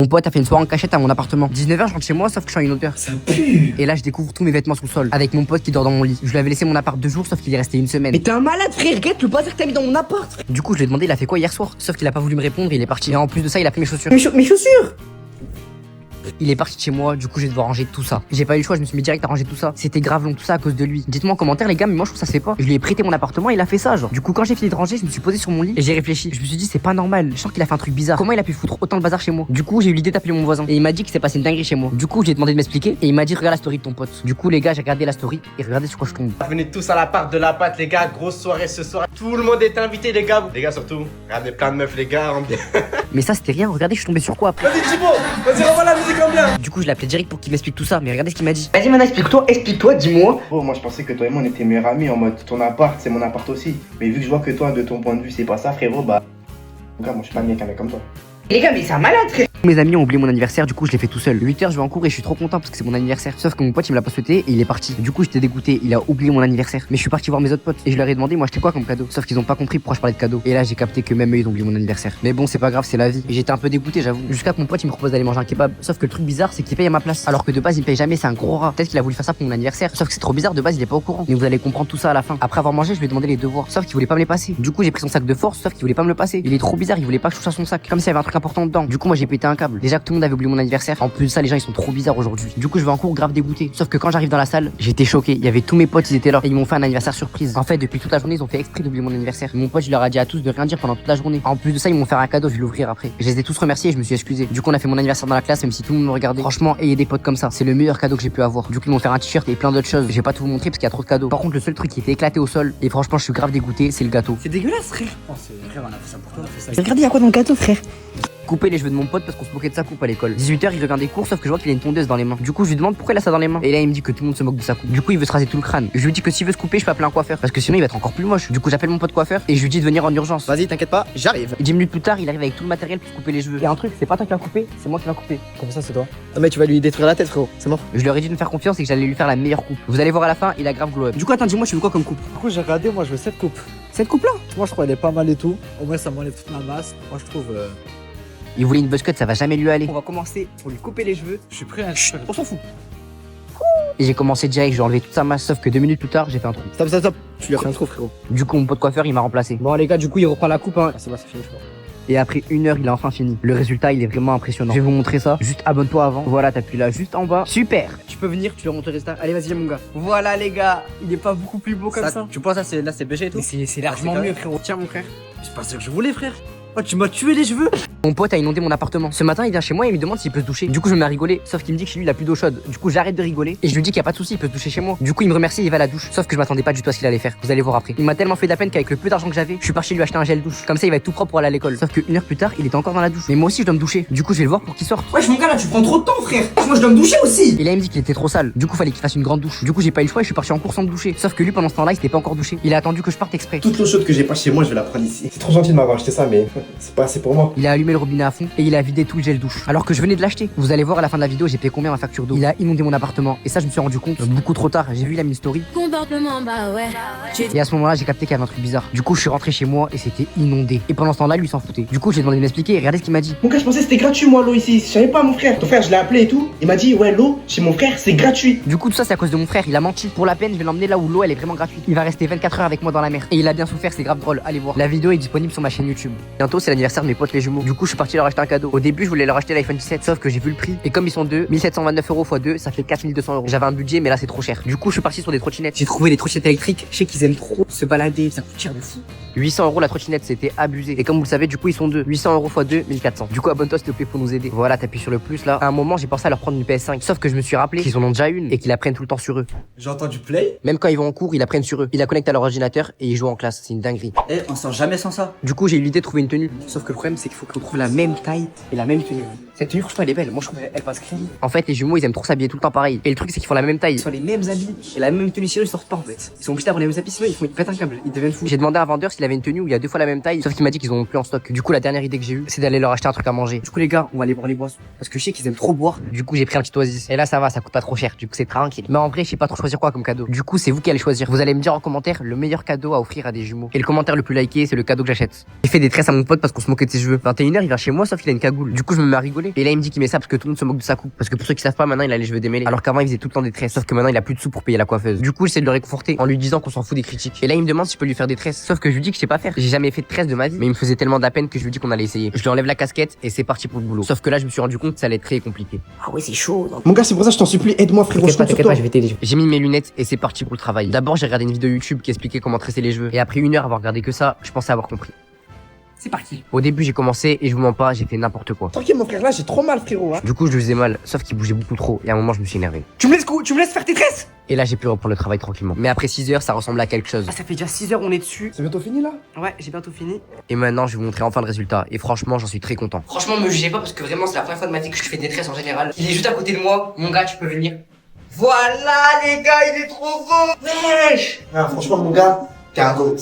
Mon pote a fait une soirée en cachette à mon appartement. 19h, je rentre chez moi, sauf que je sens une odeur. Ça pue. Et là, je découvre tous mes vêtements sous le sol. Avec mon pote qui dort dans mon lit. Je lui avais laissé mon appart 2 jours, sauf qu'il est resté une semaine. Mais t'es un malade, frère. Regarde le bazar que t'as mis dans mon appart. Du coup, je lui ai demandé, il a fait quoi hier soir? Sauf qu'il a pas voulu me répondre, il est parti. Et en plus de ça, il a pris mes chaussures. Mes chaussures. Il est parti de chez moi, du coup, je vais devoir ranger tout ça. J'ai pas eu le choix, je me suis mis direct à ranger tout ça. C'était grave long, tout ça à cause de lui. Dites-moi en commentaire, les gars, mais moi, je trouve ça se fait pas. Je lui ai prêté mon appartement, il a fait ça, genre. Du coup, quand j'ai fini de ranger, je me suis posé sur mon lit et j'ai réfléchi. Je me suis dit, c'est pas normal. Je sens qu'il a fait un truc bizarre. Comment il a pu foutre autant de bazar chez moi? Du coup, j'ai eu l'idée d'appeler mon voisin et il m'a dit qu'il s'est passé une dinguerie chez moi. Du coup, j'ai demandé de m'expliquer et il m'a dit, regarde la story de ton pote. Du coup, les gars, j'ai regardé la story et regardez sur quoi je tombe. Venez tous à l'appart de la pâte, les gars. Grosse soirée ce soir. Tout le monde est invité, les gars. Les gars, surtout. Regardez plein de meufs, les gars. Mais ça, c'était rien. Regardez, je suis tombé sur quoi? Vas-y, Thibaut. Vas-y, revois la musique en bien. Du coup, je l'ai appelé direct pour qu'il m'explique tout ça. Mais regardez ce qu'il m'a dit. Vas-y, maintenant, explique-toi, dis-moi. Bon, moi je pensais que toi et moi on était meilleurs amis en mode ton appart c'est mon appart aussi. Mais vu que je vois que toi de ton point de vue c'est pas ça frérot, bah. En tout cas, moi je suis pas ami avec un mec comme toi. Les gars, mais c'est un malade, frère. Mes amis ont oublié mon anniversaire, du coup je l'ai fait tout seul. 8h je vais en cours et je suis trop content parce que c'est mon anniversaire. Sauf que mon pote il me l'a pas souhaité et il est parti. Du coup j'étais dégoûté, il a oublié mon anniversaire. Mais je suis parti voir mes autres potes et je leur ai demandé moi j'étais quoi comme cadeau. Sauf qu'ils ont pas compris pourquoi je parlais de cadeau. Et là j'ai capté que même eux ils ont oublié mon anniversaire. Mais bon c'est pas grave, c'est la vie. Et j'étais un peu dégoûté j'avoue. Jusqu'à que mon pote il me propose d'aller manger un kebab. Sauf que le truc bizarre c'est qu'il paye à ma place. Alors que de base il me paye jamais, c'est un gros rat. Peut-être qu'il a voulu faire ça pour mon anniversaire. Sauf que c'est trop bizarre, de base il est pas au courant. Mais vous allez comprendre tout ça à la fin. Après avoir mangé je lui ai demandé les devoirs. Sauf qu'il voulait pas me les passer. Du coup j'ai pris son sac de force, sauf qu'il voulait pas me le passer. Il est trop bizarre, il voulait pas que je touche à son sac. Comme s'il y avait un truc important dedans. Du coup moi j'ai pété un câble. Déjà que tout le monde avait oublié mon anniversaire. En plus de ça, les gens ils sont trop bizarres aujourd'hui. Du coup, je vais en cours grave dégoûté. Sauf que quand j'arrive dans la salle, j'étais choqué. Il y avait tous mes potes, ils étaient là et ils m'ont fait un anniversaire surprise. En fait, depuis toute la journée, ils ont fait exprès d'oublier mon anniversaire. Mon pote, je leur ai dit à tous de rien dire pendant toute la journée. En plus de ça, ils m'ont fait un cadeau, je vais l'ouvrir après. Je les ai tous remerciés et je me suis excusé. Du coup, on a fait mon anniversaire dans la classe, même si tout le monde me regardait. Franchement, ayez des potes comme ça, c'est le meilleur cadeau que j'ai pu avoir. Du coup, ils m'ont fait un t-shirt et plein d'autres choses. Je vais pas tout vous montrer parce qu'il y a trop de cadeaux. Par contre, le seul truc qui était éclaté au sol et franchement, je suis grave dégoûté, c'est le gâteau. C'est dégueulasse, frère. Oh, frère, on a fait ça pour toi, on a fait ça. Regardez, y'a quoi dans le gâteau, frère? Couper les cheveux de mon pote parce qu'on se moquait de sa coupe à l'école. 18h, il revient des cours, sauf que je vois qu'il a une tondeuse dans les mains. Du coup, je lui demande pourquoi il a ça dans les mains. Et là, il me dit que tout le monde se moque de sa coupe. Du coup, il veut se raser tout le crâne. Je lui dis que s'il veut se couper, je peux appeler un coiffeur parce que sinon, il va être encore plus moche. Du coup, j'appelle mon pote coiffeur et je lui dis de venir en urgence. Vas-y, t'inquiète pas, j'arrive. Et 10 minutes plus tard, il arrive avec tout le matériel pour se couper les cheveux. Et un truc, c'est pas toi qui vas couper, c'est moi qui va couper. Comment ça, c'est toi? Non, mais tu vas lui détruire la tête, frérot. C'est mort. Je leur ai dit de me faire confiance et que j'allais lui faire la meilleure coupe. Vous allez voir à la fin, il a grave glow up. Du coup, attends, dis-moi, tu veux quoi comme coupe? Du coup, j'ai regardé, moi je veux cette coupe. Cette coupe-là? Moi je trouve elle est pas mal et tout. Au moins ça m'enlève toute ma masse. Moi je trouve. Il voulait une buzz cut, ça va jamais lui aller. On va commencer pour lui couper les cheveux. Je suis prêt à. On s'en fout. Et j'ai commencé direct, j'ai enlevé toute sa masse, sauf que 2 minutes plus tard, j'ai fait un trou. Stop. Tu lui as fait un trou, frérot. Du coup, mon pote coiffeur, il m'a remplacé. Bon, les gars, du coup, il reprend la coupe, hein. Ah, c'est bon, c'est fini, frérot. Et après 1 heure, il a enfin fini. Le résultat, il est vraiment impressionnant. Je vais vous montrer ça. Juste abonne-toi avant. Voilà, t'appuies là, juste en bas. Super. Tu peux venir, tu leur montres le résultat. Allez, vas-y, mon gars. Voilà, les gars. Il est pas beaucoup plus beau comme ça. Tu penses là, c'est BG et tout? Mais c'est largement c'est mieux, frérot. Tiens, mon frère. C'est pas ça que je voulais, frère. Oh, tu m'as tué les cheveux. Mon pote a inondé mon appartement. Ce matin, il vient chez moi et il me demande s'il peut se doucher. Du coup, je me mets à rigoler. Sauf qu'il me dit que chez lui, il a plus d'eau chaude. Du coup, j'arrête de rigoler et je lui dis qu'il y a pas de souci, il peut se doucher chez moi. Du coup, il me remercie et il va à la douche. Sauf que je m'attendais pas du tout à ce qu'il allait faire. Vous allez voir après. Il m'a tellement fait de la peine qu'avec le peu d'argent que j'avais, je suis parti lui acheter un gel douche. Comme ça, il va être tout propre pour aller à l'école. Sauf que 1 heure plus tard, il était encore dans la douche. Mais moi aussi, je dois me doucher. Du coup, je vais le voir pour qu'il sorte. Wesh, mon gars, là, tu prends trop de temps, frère. Moi, je dois me doucher aussi. Et là, il me dit qu'il était trop sale. Du coup, fallait qu'il fasse une grande douche. Du coup, j'ai pas eu le choix et je suis parti en cours sans me doucher. Sauf que lui, pendant ce temps-là, il s'était pas encore douché. Il a attendu que je parte exprès. Toute l'eau chaude que j'ai pas chez moi, je vais la prendre ici. C'est trop gentil de m'avoir acheté ça, mais c'est pas assez pour moi. Il a allumé le robinet à fond et il a vidé tout le gel douche. Alors que je venais de l'acheter. Vous allez voir à la fin de la vidéo, j'ai payé combien ma facture d'eau. Il a inondé mon appartement et ça, je me suis rendu compte beaucoup trop tard. J'ai vu la mini story. Comportement, bah ouais. Et à ce moment-là, j'ai capté qu'il y avait un truc bizarre. Du coup, je suis rentré chez moi et c'était inondé. Et pendant ce temps-là, lui s'en foutait. Du coup, j'ai demandé de m'expliquer et regardez ce qu'il m'a dit. Mon gars, je pensais que c'était gratuit moi l'eau ici. Je savais pas mon frère. Ton frère, je l'ai appelé et tout. Il m'a dit ouais l'eau chez mon frère c'est gratuit. Du coup, tout ça, c'est à cause de mon frère. Il a menti. Pour la peine, je vais l'emmener là où l'eau elle est vraiment gratuite. Il va rester 24 heures avec moi dans la mer. Et il a bien souffert, c'est grave drôle. Allez voir. La vidéo est disponible sur ma chaîne YouTube. Bientôt, c'est l'anniversaire de mes potes les jumeaux. Du coup, je suis parti leur acheter un cadeau. Au début, je voulais leur acheter l'iPhone 17, sauf que j'ai vu le prix. Et comme ils sont deux, 1729 euros x 2, ça fait 4200 euros. J'avais un budget, mais là, c'est trop cher. Du coup, je suis parti sur des trottinettes. J'ai trouvé des trottinettes électriques. Je sais qu'ils aiment trop se balader. Ça coûte cher de fou. 800 euros la trottinette, c'était abusé. Et comme vous le savez, du coup, ils sont deux. 800 euros x 2, 1400. Du coup, abonne-toi s'il te plaît pour nous aider. Voilà, t'appuies sur le plus là. À un moment, j'ai pensé à leur prendre une PS5. Sauf que je me suis rappelé qu'ils en ont déjà une et qu'ils la prennent tout le temps sur eux. J'ai entendu play. Même quand ils vont en cours, ils la prennent sur eux. Ils la connectent à leur ordinateur et ils jouent en classe. C'est une dinguerie. Eh, on sort jamais sans ça. Du coup, j'ai eu l'idée de trouver une tenue. Sauf que le problème, c'est qu'il faut qu'on trouve la même taille et la même tenue. Cette tenue, franchement, elle est belle. Moi, je trouve qu'elle passe crème. En fait, les jumeaux, ils aiment trop s'habiller tout le temps pareil. Et le truc, c'est qu'ils font la même taille. Ils sont les mêmes habits et la même tenue, sinon ils sortent pas en fait. Ils sont obligés d'avoir les mêmes habits, sinon ils pètent un câble. Ils deviennent fous. J'ai demandé à un vendeur il avait une tenue où il y a 2 fois la même taille, sauf qu'il m'a dit qu'ils en ont plus en stock. Du coup, la dernière idée que j'ai eue, c'est d'aller leur acheter un truc à manger. Du coup, les gars, on va aller boire les boissons. Parce que je sais qu'ils aiment trop boire. Du coup, j'ai pris un petit Oasis. Et là, ça va, ça coûte pas trop cher. Du coup, c'est tranquille. Mais en vrai, je sais pas trop choisir quoi comme cadeau. Du coup, c'est vous qui allez choisir. Vous allez me dire en commentaire le meilleur cadeau à offrir à des jumeaux. Et le commentaire le plus liké, c'est le cadeau que j'achète. J'ai fait des tresses à mon pote parce qu'on se moquait de ses cheveux. 21h, il vient chez moi, sauf qu'il a une cagoule. Du coup, je me mets à rigoler. Et là, il me dit qu'il met ça parce que tout le monde se moque de sa coupe. Parce que pour ceux qui savent pas, maintenant, il a les cheveux démêlés. Alors qu'avant, il faisait tout le temps des tresses. Sauf que maintenant, il a plus de sous pour payer la coiffeuse. Du coup, j'essaie de le réconforter en lui disant qu'on s'en fout des critiques. Et là, il me demande si je peux lui faire des tresses. Sauf que je lui dis que je sais pas faire. J'ai jamais fait de tresses de ma vie. Mais il me faisait tellement de la peine que je lui dis qu'on allait essayer. Je lui enlève la casquette et c'est parti pour le boulot. Sauf que là, je me suis rendu compte que ça allait être très compliqué. Ah ouais, c'est chaud. Mon gars, c'est pour ça que je t'en supplie, aide-moi frérot. T'inquiète pas, je vais t'aider. J'ai mis mes lunettes et c'est parti pour le travail. D'abord, j'ai regardé une vidéo YouTube qui expliquait comment tresser les cheveux. Et après 1 heure avoir regardé que ça, je pensais avoir compris. C'est parti. Au début, j'ai commencé et je vous mens pas, j'ai fait n'importe quoi. Tranquille mon frère, là j'ai trop mal frérot. Du coup, je le faisais mal, sauf qu'il bougeait beaucoup trop. Et à un moment, je me suis énervé. Tu me laisses faire tes tresses? Et là, j'ai pu reprendre le travail tranquillement. Mais après 6 heures, ça ressemblait à quelque chose. Ah, ça fait déjà 6 heures, on est dessus. C'est bientôt fini là? Ouais, j'ai bientôt fini. Et maintenant, je vais vous montrer enfin le résultat. Et franchement, j'en suis très content. Franchement, me jugez pas parce que vraiment, c'est la première fois de ma vie que je fais des tresses en général. Il est juste à côté de moi. Mon gars, tu peux venir. Voilà, les gars, il est trop beau. Wesh. Ah, franchement, mon gars, t'es un goat.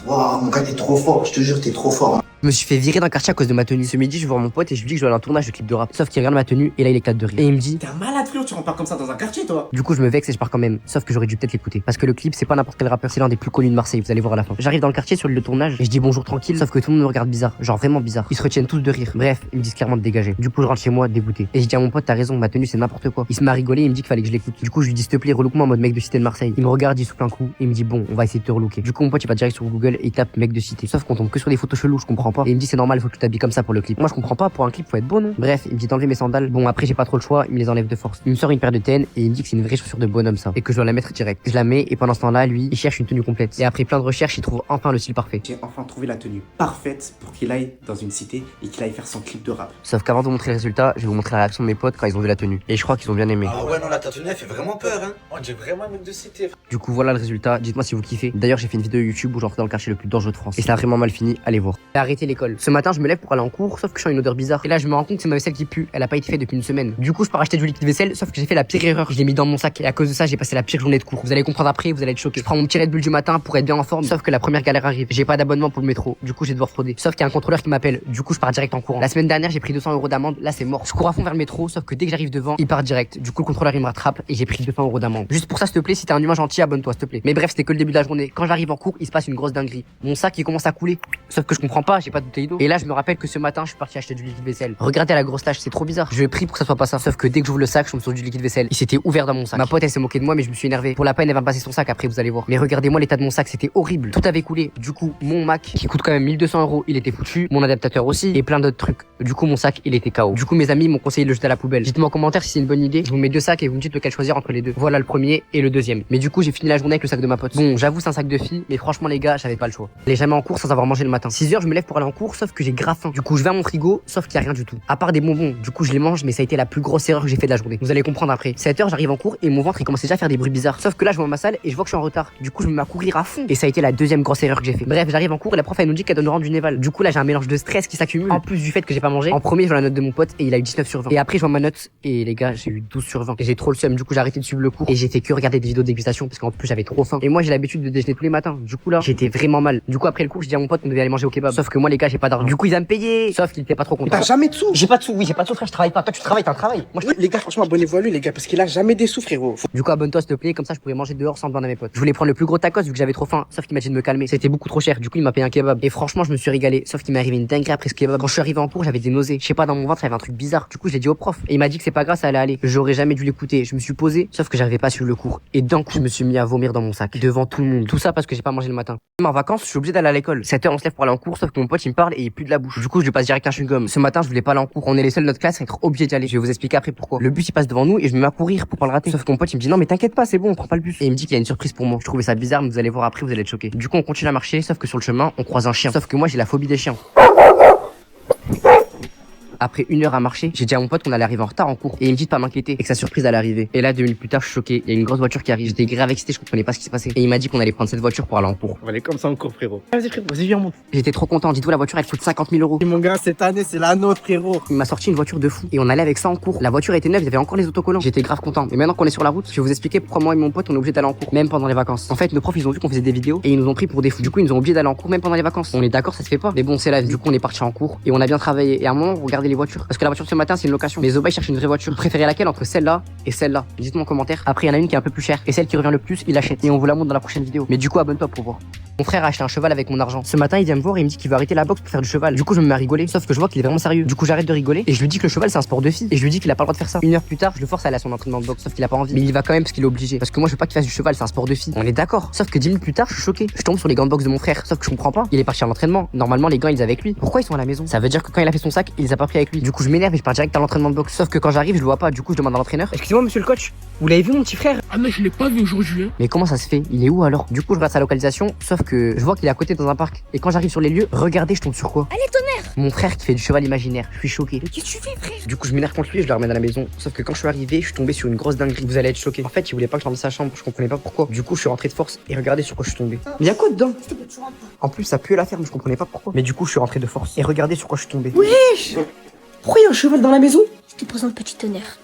Waouh, mon gars, t'es trop fort. Je te jure, t'es trop fort. Je me suis fait virer d'un quartier à cause de ma tenue. Ce midi, je vais voir mon pote et je lui dis que je dois aller à un tournage de clip de rap. Sauf qu'il regarde ma tenue et là, il éclate de rire. Et il me dit, T'es un malade frérot, tu rentres pas comme ça dans un quartier toi. du coup, je me vexe et je pars quand même. Sauf que j'aurais dû peut-être l'écouter. Parce que le clip, c'est pas n'importe quel rappeur, c'est l'un des plus connus de Marseille. Vous allez voir à la fin. J'arrive dans le quartier sur le tournage et je dis bonjour tranquille. Sauf que tout le monde me regarde bizarre. Genre vraiment bizarre. Ils se retiennent tous de rire. Bref, ils me disent clairement de dégager. Du coup, je rentre chez moi dégoûté. Et je dis à mon pote, t'as raison, ma tenue, c'est n'importe quoi. Il se m'a rigolé, il me dit qu'il fallait que je l'écoute. Du coup, je lui dis, s'il te plaît, relook-moi en mode mec de cité de Marseille. Il me regarde, il souffle un coup et il me dit, bon, on va essayer de te relooker. Du coup, mon pote, il va direct sur Google et il tape mec de cité. Sauf qu'on tombe que sur des photos cheloues, je comprends pas. Et il me dit, c'est normal, faut que tu t'habilles comme ça pour le clip. Moi, je comprends pas, pour un clip, faut être beau, non? Bref, il me dit d'enlever mes sandales. Bon, après, j'ai pas trop le choix, il me les enlève de force. Il me sort une paire de TN et il me dit que c'est une vraie chaussure de bonhomme, ça. Et que je dois la mettre direct. Je la mets et pendant ce temps-là, lui, il cherche une tenue complète. Et après plein de recherches, il trouve enfin le style parfait. J'ai enfin trouvé la tenue parfaite pour qu'il aille dans une cité et qu'il aille faire son clip de rap. Sauf qu'avant de vous montrer le résultat, je vais vous montrer la réaction de mes potes quand ils ont vu la tenue. Et je crois qu'ils ont bien aimé. Ah ouais, non, la tenue, elle fait vraiment peur, hein. On dirait vraiment un mec de cité. Du coup, voilà le résultat. Dites-moi si vous kiffez. D'ailleurs, j'ai fait une vidéo YouTube où j'entrais dans le quartier le plus dangereux de France. Et ça a vraiment mal fini. Allez voir. J'ai arrêté l'école. Ce matin, je me lève pour aller en cours, sauf que je sens une odeur bizarre. Et là, je me rends compte que c'est ma vaisselle qui pue. Elle a pas été faite depuis une semaine. Du coup, je pars acheter du liquide vaisselle, sauf que j'ai fait la pire erreur. Je l'ai mis dans mon sac. Et à cause de ça, j'ai passé la pire journée de cours. Vous allez comprendre après, vous allez être choqués. Je prends mon petit Red Bull du matin pour être bien en forme. Sauf que la première galère arrive. J'ai pas d'abonnement pour le métro. Du coup, je vais devoir frauder. Sauf qu'il y a un contrôleur qui m'appelle. Du coup, je pars direct en courant. La semaine dernière, j'ai pris 200 € d'amende. Là, c'est mort. Je cours à fond vers le métro, sauf que dès que j'arrive devant, il part direct. Du coup, le contrôleur il me rattrape et j'ai pris 200 € d'amende. Juste pour ça, s'il te plaît, si t'es un humain gentil, abonne-toi, s'il te plaît. Mais bref, c'était que le début de la journée. Quand j'arrive en cours, il se passe une grosse dinguerie. Mon sac il commence à couler. Sauf que je comprends pas, j'ai pas de bouteille d'eau. Et là, je me rappelle que ce matin, je suis parti acheter du liquide vaisselle. Regardez la grosse tache, c'est trop bizarre. Je prie pour que ça soit pas ça. Sauf que dès que j'ouvre le sac, je tombe sur du liquide vaisselle. Il s'était ouvert dans mon sac. Ma pote, elle s'est moquée de moi, mais je me suis énervé. Pour la peine, elle va me passer son sac après, vous allez voir. Mais regardez-moi l'état de mon sac, c'était horrible. Tout avait coulé. Du coup, mon Mac, qui coûte quand même 1200 €, il était foutu. Mon adaptateur aussi. Et plein d'autres trucs. Du coup, mon sac, il était KO. Du coup, mes amis m'ont conseillé de le jeter à la poubelle. Dites-moi en commentaire si c'est une bonne idée. Je vous mets 2 sacs et vous me dites lequel choisir entre les deux. Voilà le premier et le deuxième. Mais du coup, j'ai fini la journée avec le sac de ma pote. Bon, j'avoue, c'est un sac de fille, mais franchement, les gars, j'avais pas le choix. J'allais jamais en cours sans avoir mangé le matin. 6 heures, je me lève pour aller en cours, sauf que j'ai grave faim. Du coup, je vais à mon frigo, sauf qu'il y a rien du tout. À part des bonbons. Du coup, je les mange, mais ça a été la plus grosse erreur que j'ai fait de la journée. Vous allez comprendre après. 7 heures, j'arrive en cours et mon ventre il commençait déjà à faire des bruits bizarres. Sauf que là, je vois ma salle et je vois que je suis en retard. Du coup, je me mets à courir à fond. Et ça a été la deuxième grosse erreur que j'ai fait. Bref, j'arrive en cours et la prof elle nous dit qu'elle donne rendre du Néval. Du coup, là, j'ai un mélange de stress qui s'accumule. En plus du fait que j'ai pas mangé. En premier, je vois la note de mon pote et il a eu 19 sur 20. Et après, je vois ma note et les gars, j'ai eu 12 sur 20. Et j'ai trop le seum. Du coup, j'ai arrêté de suivre le cours et j'ai fait que regarder des vidéos de dégustation parce qu'en plus, j'avais trop faim. Et moi, j'ai l'habitude de déjeuner tous les matins. Du coup, là, j'étais vraiment mal. Du coup, après le cours, je dis à mon pote qu'on devait aller manger au kebab. Sauf que moi, les gars, j'ai pas d'argent. Du coup, il va me payer. Sauf qu'il était pas trop content. T'as jamais de sous? J'ai pas de sous, oui, j'ai pas de sous, frère, je travaille pas. Toi, tu travailles, t'as un travail. Moi, Oui, les gars, franchement, abonnez-vous à lui, les gars, parce qu'il a jamais des sous, frérot. Du coup, abonne-toi, s'il te plaît, comme ça, je pourrais manger dehors sans demander à mes potes. Je voulais prendre le plus gros tacos vu que j'avais trop faim. Sauf qu'il m'a dit de me calmer. C'était beaucoup trop cher. Du coup, il m'a payé un kebab. Et franchement, je me suis régalé. Sauf qu'il m'est arrivé une dinguerie après ce kebab. Quand je suis arrivé en cours, j'avais des nausées. Je sais pas, dans mon ventre, il y avait un truc bizarre. Du coup, je l'ai dit au prof. Et il m'a dit que c'est pas grave, ça allait aller. J'aurais jamais dû l'écouter. Je me suis posé, sauf que j'avais pas suivi le cours. Et d'un coup, je me suis mis à vomir dans mon sac. Devant tout le monde. Tout ça parce que j'ai pas mangé le matin. Même en vacances, je suis obligé d'aller à l'école. 7 heures, on se lève pour aller en cours, sauf que mon pote, il me parle et il pue de la bouche. Du coup, je lui passe direct un chewing-gum. Ce matin, je voulais pas aller en cours. On est les seuls de notre classe à être obligés d'y aller. Je vais vous expliquer après pourquoi. Le bus, il passe devant nous et je me mets à courir pour pas le rater. Sauf que mon pote, il me dit non, mais t'inquiète pas, c'est bon, on prend pas le bus. Et il me dit qu'il y a une surprise pour moi. Je trouvais ça bizarre, mais vous allez voir après, vous allez être choqués. Du coup, on continue à marcher, sauf que sur le chemin, on croise un chien. Sauf que moi, j'ai la phobie des chiens. Après 1 heure à marcher, j'ai dit à mon pote qu'on allait arriver en retard en cours. Et il me dit de pas m'inquiéter et que sa surprise allait arriver. Et là, 2 minutes plus tard, je suis choqué. Il y a une grosse voiture qui arrive. J'étais grave excité, je comprenais pas ce qui se passait. Et il m'a dit qu'on allait prendre cette voiture pour aller en cours. On va aller comme ça en cours, frérot. Vas-y, frérot, vas-y, viens, monte. J'étais trop content. Dites-vous, la voiture elle coûte 50 000 euros. Et mon gars, cette année, c'est la nôtre, frérot. Il m'a sorti une voiture de fou et on allait avec ça en cours. La voiture était neuve, il y avait encore les autocollants. J'étais grave content. Mais maintenant qu'on est sur la route, je vais vous expliquer pourquoi moi et mon pote on est obligé d'aller en cours, même pendant les vacances. En fait, nos profs ils ont vu qu'on faisait des vidéos et ils nous ont pris pour des fous. Du coup, ils nous ont obligés d'aller en cours même pendant les vacances. On est d'accord, ça se fait pas. Mais bon, c'est la vie. Du coup, on est parti en cours et on a bien travaillé. Et à un moment, on regardait les voitures. Parce que la voiture ce matin, c'est une location. Mais Zoba il cherche une vraie voiture. Vous préférez laquelle entre celle-là et celle-là? Dites-moi en commentaire. Après, il y en a une qui est un peu plus chère. Et celle qui revient le plus, il l'achète. Et on vous la montre dans la prochaine vidéo. Mais du coup, abonne-toi pour voir. Mon frère a acheté un cheval avec mon argent. Ce matin, il vient me voir et il me dit qu'il veut arrêter la boxe pour faire du cheval. Du coup, je me mets à rigoler. Sauf que je vois qu'il est vraiment sérieux. Du coup, j'arrête de rigoler et je lui dis que le cheval c'est un sport de fille. Et je lui dis qu'il a pas le droit de faire ça. 1 heure plus tard, je le force à aller à son entraînement de boxe. Sauf qu'il a pas envie. Mais il y va quand même parce qu'il est obligé. Parce que moi, je veux pas qu'il fasse du cheval, c'est un sport de fille. On est d'accord. Sauf que 10 minutes plus tard, je suis choqué. Je tombe sur les gants de boxe de mon frère. Sauf que je comprends pas. Il est parti à l'entraînement. Normalement, les gants, ils étaient avec lui. Pourquoi ils sont à la maison? Ça veut dire que quand il a fait son sac, il les a pas pris avec lui. Du coup, je m'énerve et je pars direct à l'entraînement de boxe. Sauf que quand j'arrive, je le vois pas. Du coup, je demande à l'entraîneur: excusez-moi, monsieur le coach, vous l'avez vu mon petit frère? Ah mais je l'ai pas vu aujourd'hui. Hein. Mais comment ça se fait? Il est où alors? Du coup, je regarde sa localisation. Sauf que je vois qu'il est à côté dans un parc. Et quand j'arrive sur les lieux, regardez, je tombe sur quoi? Allez, tonnerre! Mon frère qui fait du cheval imaginaire. Je suis choqué. Mais qu'est-ce que tu fais, frère? Du coup, je m'énerve contre lui et je le ramène à la maison. Sauf que quand je suis arrivé, je suis tombé sur une grosse dinguerie. Vous allez être choqué. En fait, il voulait pas que je rentre dans sa chambre. Je comprenais pas pourquoi. Du coup, je suis rentré de force et regardez sur quoi je suis tombé. Mais y'a quoi dedans? En plus, ça pue la ferme. Je comprenais pas pourquoi. Mais du coup, je suis rentré de force et regardez sur quoi je suis tombé. Wesh! Pourquoi il y a un cheval dans la maison? Je te présente petit tonnerre.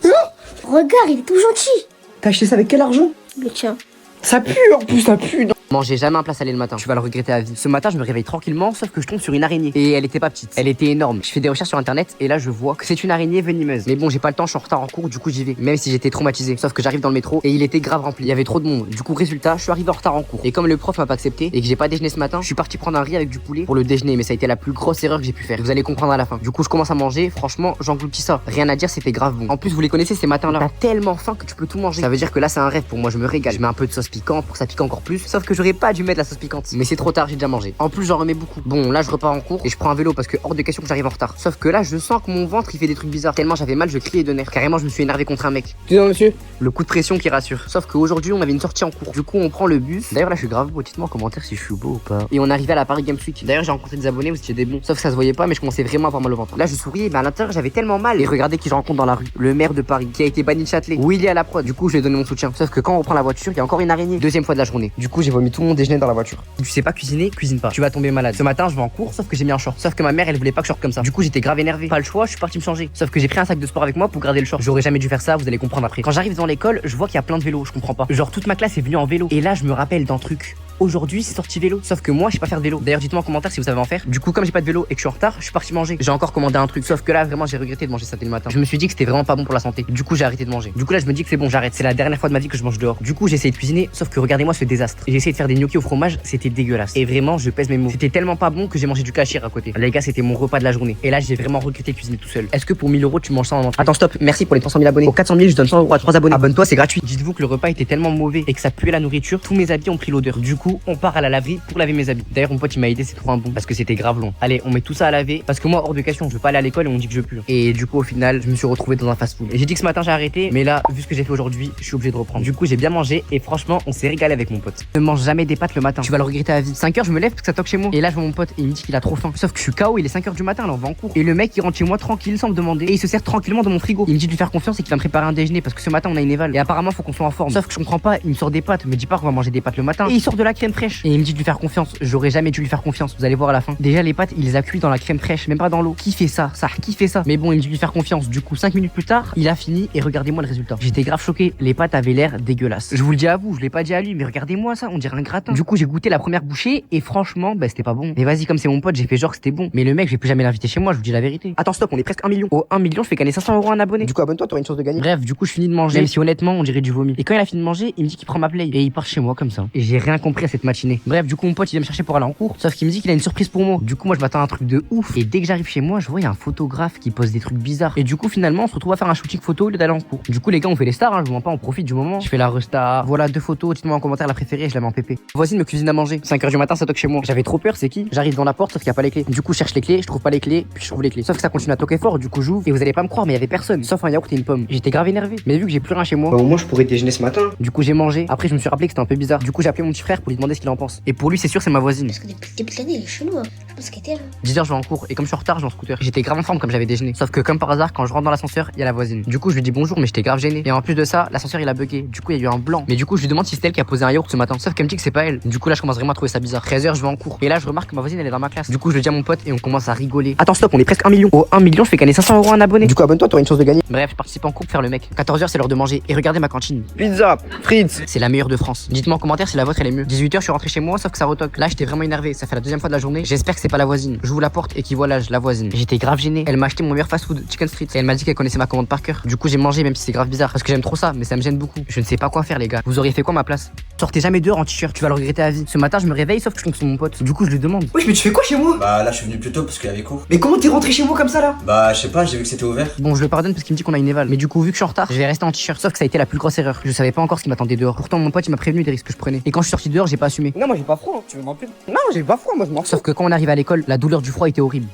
Regarde, il est tout gentil. T'as acheté ça avec quel argent? Mais tiens. Ça pue, en plus ça pue. Mangez jamais un plat salé le matin, tu vas le regretter à vie. Ce matin, je me réveille tranquillement, sauf que je tombe sur une araignée. Et elle était pas petite, elle était énorme. Je fais des recherches sur internet et là je vois que c'est une araignée venimeuse. Mais bon, j'ai pas le temps, je suis en retard en cours, du coup j'y vais. Même si j'étais traumatisé. Sauf que j'arrive dans le métro et il était grave rempli. Il y avait trop de monde. Du coup, résultat, je suis arrivé en retard en cours. Et comme le prof m'a pas accepté et que j'ai pas déjeuné ce matin, je suis parti prendre un riz avec du poulet pour le déjeuner. Mais ça a été la plus grosse erreur que j'ai pu faire. Vous allez comprendre à la fin. Du coup, je commence à manger. Franchement, j'engloutis ça. Rien à dire, c'était grave bon. En plus, vous les connaissez ces matins-là. T'as tellement faim que tu peux tout manger. Ça veut dire que là, c'est un rêve pour moi. Je me régale. Je mets un peu de sauce piquante pour que ça pique encore plus. Sauf que j'aurais pas dû mettre la sauce piquante. Mais c'est trop tard, j'ai déjà mangé. En plus, j'en remets beaucoup. Bon, là, je repars en cours et je prends un vélo parce que hors de question que j'arrive en retard. Sauf que là, je sens que mon ventre il fait des trucs bizarres. Tellement j'avais mal, je criais de nerfs. Carrément, je me suis énervé contre un mec. Dis-donc, monsieur. Le coup de pression qui rassure. Sauf qu'aujourd'hui, on avait une sortie en cours. Du coup, on prend le bus. D'ailleurs, là, je suis grave beau. Dites-moi en commentaire si je suis beau ou pas. Et on arrivait à la Paris Games Week. D'ailleurs, j'ai rencontré des abonnés, vous étiez des bons. Sauf que ça se voyait pas, mais je commençais vraiment à avoir mal au ventre. Là, je souriais, mais à l'intérieur, j'avais tellement mal. Et regardez qui je rencontre dans la rue. Le maire de Paris, qui a été banni de Châtelet. Où il est à la prod. Du coup, je lui ai donné mon soutien. Sauf que quand on reprend la voiture, il y a encore une araignée. Deuxième fois de la journée. Du coup, j'ai vomi tout mon déjeuner dans la voiture. Tu sais pas cuisiner, cuisine pas. Tu vas tomber malade. Ce matin, je vais en cours, sauf que j'ai mis un short. Sauf que ma mère, elle voulait pas que je sorte comme ça. Du coup, j'étais grave énervé. Pas le choix, je suis parti me changer. Sauf que j'ai pris un sac de sport avec moi pour garder le short. J'aurais jamais dû faire ça, vous allez comprendre après. Quand j'arrive dans l'école, je vois qu'il y a plein de vélos, je comprends pas. Genre toute ma classe est venue en vélo. Et là, je me rappelle d'un truc. Aujourd'hui, c'est sorti vélo. Sauf que moi, je sais pas faire de vélo. D'ailleurs, dites-moi en commentaire si vous savez en faire. Du coup, comme j'ai pas de vélo et que je suis en retard, je suis parti manger. J'ai encore commandé un truc. Sauf que là, vraiment, j'ai regretté de manger ça dès le matin. Je me suis dit que c'était vraiment pas bon pour la santé. Du coup, j'ai arrêté de manger. Du coup, là, je me dis que c'est bon, j'arrête. C'est la dernière fois de ma vie que je mange dehors. Du coup, j'ai essayé de cuisiner. Sauf que regardez-moi ce désastre. J'ai essayé de faire des gnocchis au fromage. C'était dégueulasse. Et vraiment, je pèse mes mots. C'était tellement pas bon que j'ai mangé du cachir à côté. Les gars, c'était mon repas de la journée. Et là, j'ai vraiment regretté de cuisiner tout seul. Est-ce que pour 1000 euros, tu manges ça en entrée? Attends, stop. Merci pour les 300 000 abonnés. Pour 400 000, je donne 100 euros à 3 abonnés. Abonne-toi, c'est gratuit. Dites-vous que le repas était tellement mauvais et que ça puait la nourriture. Tous mes habits ont pris l'odeur. Du coup, on part à la laverie pour laver mes habits. D'ailleurs, mon pote il m'a aidé, c'est trop un bon parce que c'était grave long. Allez, on met tout ça à laver parce que moi, hors de question, je veux pas aller à l'école et on dit que je pue. Et du coup, au final, je me suis retrouvé dans un fast-food. Et j'ai dit que ce matin j'ai arrêté, mais là, vu ce que j'ai fait aujourd'hui, je suis obligé de reprendre. Du coup, j'ai bien mangé et franchement, on s'est régalé avec mon pote. Ne mange jamais des pâtes le matin, tu vas le regretter à vie. 5 heures, je me lève parce que ça toque chez moi. Et là, je vois mon pote et il me dit qu'il a trop faim. Sauf que je suis KO, il est 5 heures du matin, là, on va en cours. Et le mec, il rentre chez moi tranquille sans me demander et il se sert tranquillement dans mon frigo. Il me dit de lui faire confiance et qu'il va me préparer un déjeuner parce que ce matin, on a une éval. Et apparemment, faut qu'on soit en forme. Sauf que je comprends pas, il me sort des pâtes, me dit pas qu'on va manger des pâtes le matin. Et il sort de la crème fraîche. Et il me dit de lui faire confiance. J'aurais jamais dû lui faire confiance, vous allez voir à la fin. Déjà les pâtes, il les a cuits dans la crème fraîche, même pas dans l'eau. Qui fait ça? Ça, qui fait ça? Mais bon, il me dit de lui faire confiance. Du coup, 5 minutes plus tard, il a fini et regardez-moi le résultat. J'étais grave choqué, les pâtes avaient l'air dégueulasses. Je vous le dis à vous, je l'ai pas dit à lui, mais regardez-moi ça, on dirait un gratin. Du coup, j'ai goûté la première bouchée et franchement, bah c'était pas bon. Mais vas-y, comme c'est mon pote, j'ai fait genre que c'était bon. Mais le mec, je vais plus jamais l'inviter chez moi, je vous dis la vérité. Attends, stop, on est presque 1 million. Au 1 million, je fais gagner 500 euros à un abonné. Du coup, abonne-toi, t'auras une chance de gagner. Bref, du coup, je finis de manger, même si honnêtement, on dirait du vomi. Et quand il a fini de manger, il me dit qu'il prend ma play et il part chez moi comme ça. Et j'ai rien compris à cette matinée. Bref, du coup, mon pote, il vient me chercher pour aller en cours, sauf qu'il me dit qu'il a une surprise pour moi. Du coup, moi, je m'attends à un truc de ouf. Et dès que j'arrive chez moi, je vois, il y a un photographe qui pose des trucs bizarres. Et du coup, finalement, on se retrouve à faire un shooting photo au lieu d'aller en cours. Du coup, les gars, on fait les stars, hein, je vous mens pas, on profite du moment. Je fais la resta. Voilà 2 photos, dites-moi en commentaire la préférée, je la mets en PP. Voici me cuisine à manger. 5 heures du matin, ça toque chez moi. J'avais trop peur, c'est qui? J'arrive dans la porte, sauf qu'il y a pas les clés. Du coup, je cherche les clés, je trouve pas les clés, puis je trouve les clés. Sauf que ça continue à toquer fort, du coup, j'ouvre. Et vous allez pas me croire, mais il y avait personne, sauf un yaourt et une pomme. J'étais grave énervé. Mais vu que j'ai plus rien chez moi, Bah, au moins, je pourrais déjeuner ce matin. du coup, j'ai mangé. Après, je me suis rappelé que c'était un peu bizarre. Du coup, j'ai appelé mon petit frère pour lui lui demander ce qu'il en pense. Et pour lui, c'est sûr, c'est ma voisine. Parce que depuis le début de l'année, il est chelou. Hein. Je pense qu'elle était là. 10h, je vais en cours et comme je suis en retard, je vais en scooter. J'étais grave en forme comme j'avais déjeuné. Sauf que comme par hasard, quand je rentre dans l'ascenseur, il y a la voisine. Du coup, je lui dis bonjour, mais j'étais grave gêné. Et en plus de ça, l'ascenseur il a bugué. Du coup, il y a eu un blanc. Mais du coup, je lui demande si c'est elle qui a posé un yaourt ce matin. Sauf qu'elle me dit que c'est pas elle. Du coup, là, je commence vraiment à trouver ça bizarre. 13h, je vais en cours. Et là, je remarque que ma voisine elle est dans ma classe. Du coup, je le dis à mon pote et on commence à rigoler. Attends, stop, on est presque 1 million. Au 1 million, je fais gagner 500 € à un abonné. Du coup, abonne-toi, t'auras une chance de gagner. Bref, je participe en cours pour faire le mec. 14h, c'est l'heure de manger. Et regardez ma cantine. Pizza, frites. C'est la meilleure de France. Dites-moi en commentaire si la vôtre elle est mieux. 18h, je suis rentré chez moi, sauf que ça retoque. Là, j'étais vraiment énervé. Ça fait la deuxième fois de la journée. J'espère que c'est pas la voisine. J'ouvre la porte et qui voilà, la voisine. J'étais grave gêné. Elle m'a acheté mon meilleur fast-food, Chicken Street. Et elle m'a dit qu'elle connaissait ma commande par cœur. Du coup, j'ai mangé, même si c'est grave bizarre. Parce que j'aime trop ça, mais ça me gêne beaucoup. Je ne sais pas quoi faire, les gars. Vous auriez fait quoi à ma place? Sortez jamais dehors en t-shirt, tu vas le regretter à vie. Ce matin, je me réveille, sauf que je tombe sur mon pote. Du coup, je lui demande. Wesh, mais tu fais quoi chez moi? Bah là je suis venu plus tôt parce qu'il y avait cours. Mais comment t'es rentré chez moi comme ça là? Bah je sais pas, j'ai vu que c'était ouvert. Bon, je le pardonne parce qu'il me dit qu'on a une éval. Mais du coup, vu que je suis en retard, je vais rester en t-shirt. Sauf que ça a été la plus grosse erreur. Je savais pas encore ce qui m'attendait dehors. Pourtant, mon pote, il m'a prévenu des risques que je prenais. Et quand je suis sorti dehors, j'ai pas assumé. Non, moi j'ai pas froid, hein. Tu veux m'en plus? Non, j'ai pas froid, moi je m'en fous. Sauf que quand on arrive à l'école, la douleur du froid était horrible.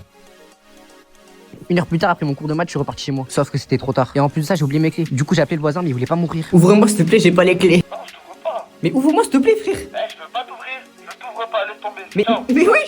1 heure plus tard, après mon cours de maths, je suis reparti chez moi. Sauf que c'était trop tard. Et en plus de ça, j'ai oublié mes clés. Du coup, j'ai appelé le voisin, mais il voulait pas m'ouvrir. Ouvre-moi s'il te plaît, j'ai pas les clés. Mais ouvre-moi s'il te plaît, frère. Je peux pas t'ouvrir, je t'ouvre pas, laisse tomber. Mais oui.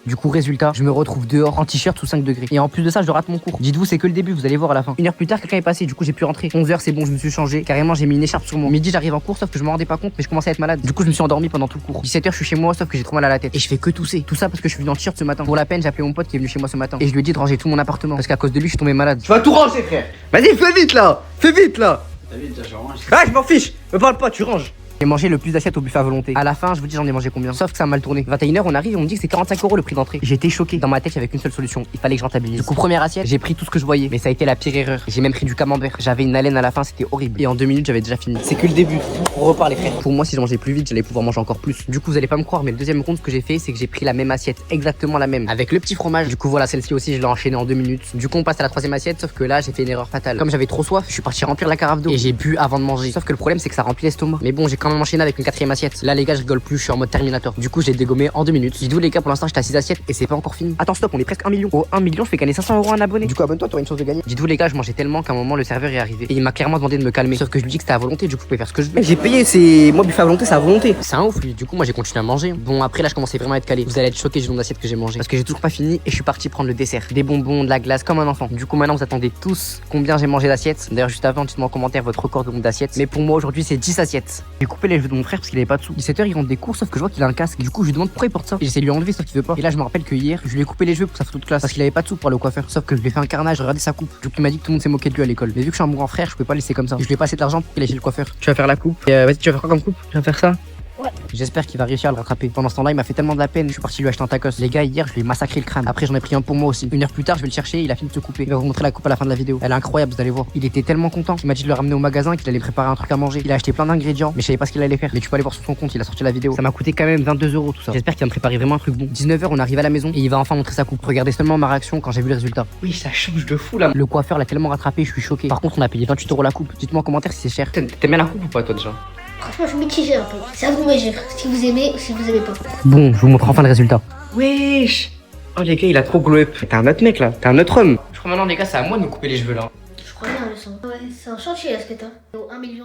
Du coup, résultat, je me retrouve dehors en t-shirt sous 5 degrés. Et en plus de ça, je rate mon cours. Dites-vous, c'est que le début, vous allez voir à la fin. 1 heure plus tard, quelqu'un est passé, du coup, j'ai pu rentrer. 11h, c'est bon, je me suis changé. Carrément, j'ai mis une écharpe sur moi. Midi, j'arrive en cours, sauf que je me rendais pas compte, mais je commençais à être malade. Du coup, je me suis endormi pendant tout le cours. 17h, je suis chez moi, sauf que j'ai trop mal à la tête. Et je fais que tousser. Tout ça parce que je suis venu en t-shirt ce matin. Pour la peine, j'ai appelé mon pote qui est venu chez moi ce matin. Et je lui ai dit de ranger tout mon appartement. Parce qu'à cause de lui, je suis tombé malade. Tu vas tout ranger, frère. Vas-y, fais vite là. Fais vite là. T'as vu déjà je range. Ah, je m'en fiche. Me parle pas, tu ranges. J'ai mangé le plus d'assiettes au buffet à volonté. À la fin, je vous dis, j'en ai mangé combien. Sauf que ça a mal tourné. 21h, on arrive, on me dit que c'est 45 € le prix d'entrée. J'étais choqué. Dans ma tête, j'avais qu'une seule solution. Il fallait que je rentabilise. Du coup, première assiette, j'ai pris tout ce que je voyais. Mais ça a été la pire erreur. J'ai même pris du camembert. J'avais une haleine à la fin, c'était horrible. Et en 2 minutes, j'avais déjà fini. C'est que le début. On repart, les frères. Pour moi, si je mangeais plus vite, j'allais pouvoir manger encore plus. Du coup, vous allez pas me croire, mais le deuxième compte, ce que j'ai fait, c'est que j'ai pris la même assiette. Exactement la même. Avec le petit fromage. Du coup, voilà, celle-ci aussi, je l'ai enchaînée en 2 minutes. Du coup, on passe à la troisième assiette, sauf que là, j'ai fait une erreur fatale. Comme j'avais trop soif, je suis parti remplir la carafe d'eau. Et j'ai bu avant de manger. Sauf que le problème, c'est que ça remplit l'estomac. Mais bon, j'ai quand même enchaîné avec une quatrième assiette. Là, les gars, je rigole plus, je suis en mode Terminator. Du coup, j'ai dégommé en 2 minutes. Dites-vous, les gars, pour l'instant, j'étais à 6 assiettes et c'est pas encore fini. Attends, stop, on est presque 1 million. Au 1 million, je fais gagner 500 € à un abonné. Du coup, abonne-toi, t'auras une chance de gagner. Dites-vous, les gars, je mangeais tellement qu'à un moment, le serveur est arrivé. Et il m'a clairement demandé de me calmer. Sauf que je lui dis que c'était à volonté, du coup, je pouvais faire ce que je veux. Mec, j'ai payé, c'est. Moi, buffet à volonté, c'est à volonté. C'est un ouf, lui. Du coup, moi, j'ai continué à manger. Bon, après, là, je commençais vraiment à être calé. Vous allez être choqués du nombre d'assiettes que j'ai mangé. Parce que j'ai toujours pas fini et je suis parti prendre le dessert. Des bonbons, de la glace, comme un enfant. Du coup, maintenant, vous attendez tous combien j'ai mangé d'assiettes. D'ailleurs, juste avant, dites-moi en commentaire votre record de nombre d'assiettes. Mais pour moi, aujourd'hui, c'est 10 assiettes. J'ai coupé les cheveux de mon frère parce qu'il avait pas de sous. 17h, il rentre des cours, sauf que je vois qu'il a un casque. Du coup, je lui demande pourquoi il porte ça. Et j'essaie de lui enlever, sauf qu'il veut pas. Et là, je me rappelle que hier, je lui ai coupé les cheveux pour sa photo de classe. Parce qu'il avait pas de sous pour aller au coiffeur. Sauf que je lui ai fait un carnage, regardez sa coupe. Du coup, il m'a dit que tout le monde s'est moqué de lui à l'école. Mais vu que je suis un bon grand frère, je pouvais pas laisser comme ça. Et je lui ai passé de l'argent pour qu'il aille chez le coiffeur. Tu vas faire la coupe. Vas-y, tu vas faire quoi comme coupe? Tu vas faire ça? Ouais. J'espère qu'il va réussir à le rattraper. Pendant ce temps-là, il m'a fait tellement de la peine. Je suis parti lui acheter un tacos. Les gars, hier, je lui ai massacré le crâne. Après, j'en ai pris un pour moi aussi. 1 heure plus tard, je vais le chercher. Il a fini de se couper. Il va vous montrer la coupe à la fin de la vidéo. Elle est incroyable, vous allez voir. Il était tellement content. Il m'a dit de le ramener au magasin, qu'il allait préparer un truc à manger. Il a acheté plein d'ingrédients, mais je savais pas ce qu'il allait faire. Mais tu peux aller voir sur son compte. Il a sorti la vidéo. Ça m'a coûté quand même 22 € tout ça. J'espère qu'il va me préparer vraiment un truc bon. 19h, on arrive à la maison et il va enfin montrer sa coupe. Regardez seulement ma réaction quand j'ai vu le résultat. Oui, ça change de fou là. Le coiffeur l'a tellement rattrapé, je suis choqué. Par contre, on a payé 28 € la coupe. Dites-moi en commentaire si c'est cher. T'aimes bien la coupe ou pas, toi, déjà? Franchement, je suis mitigé un peu. C'est à vous de me dire si vous aimez ou si vous aimez pas. Bon, je vous montre enfin le résultat. Wesh. Oh, les gars, il a trop glow up. T'es un autre mec là, t'es un autre homme. Je crois maintenant, les gars, c'est à moi de me couper les cheveux là. Je crois bien, le sang. Ouais, c'est un chantier là ce que t'as. Au 1,1 million,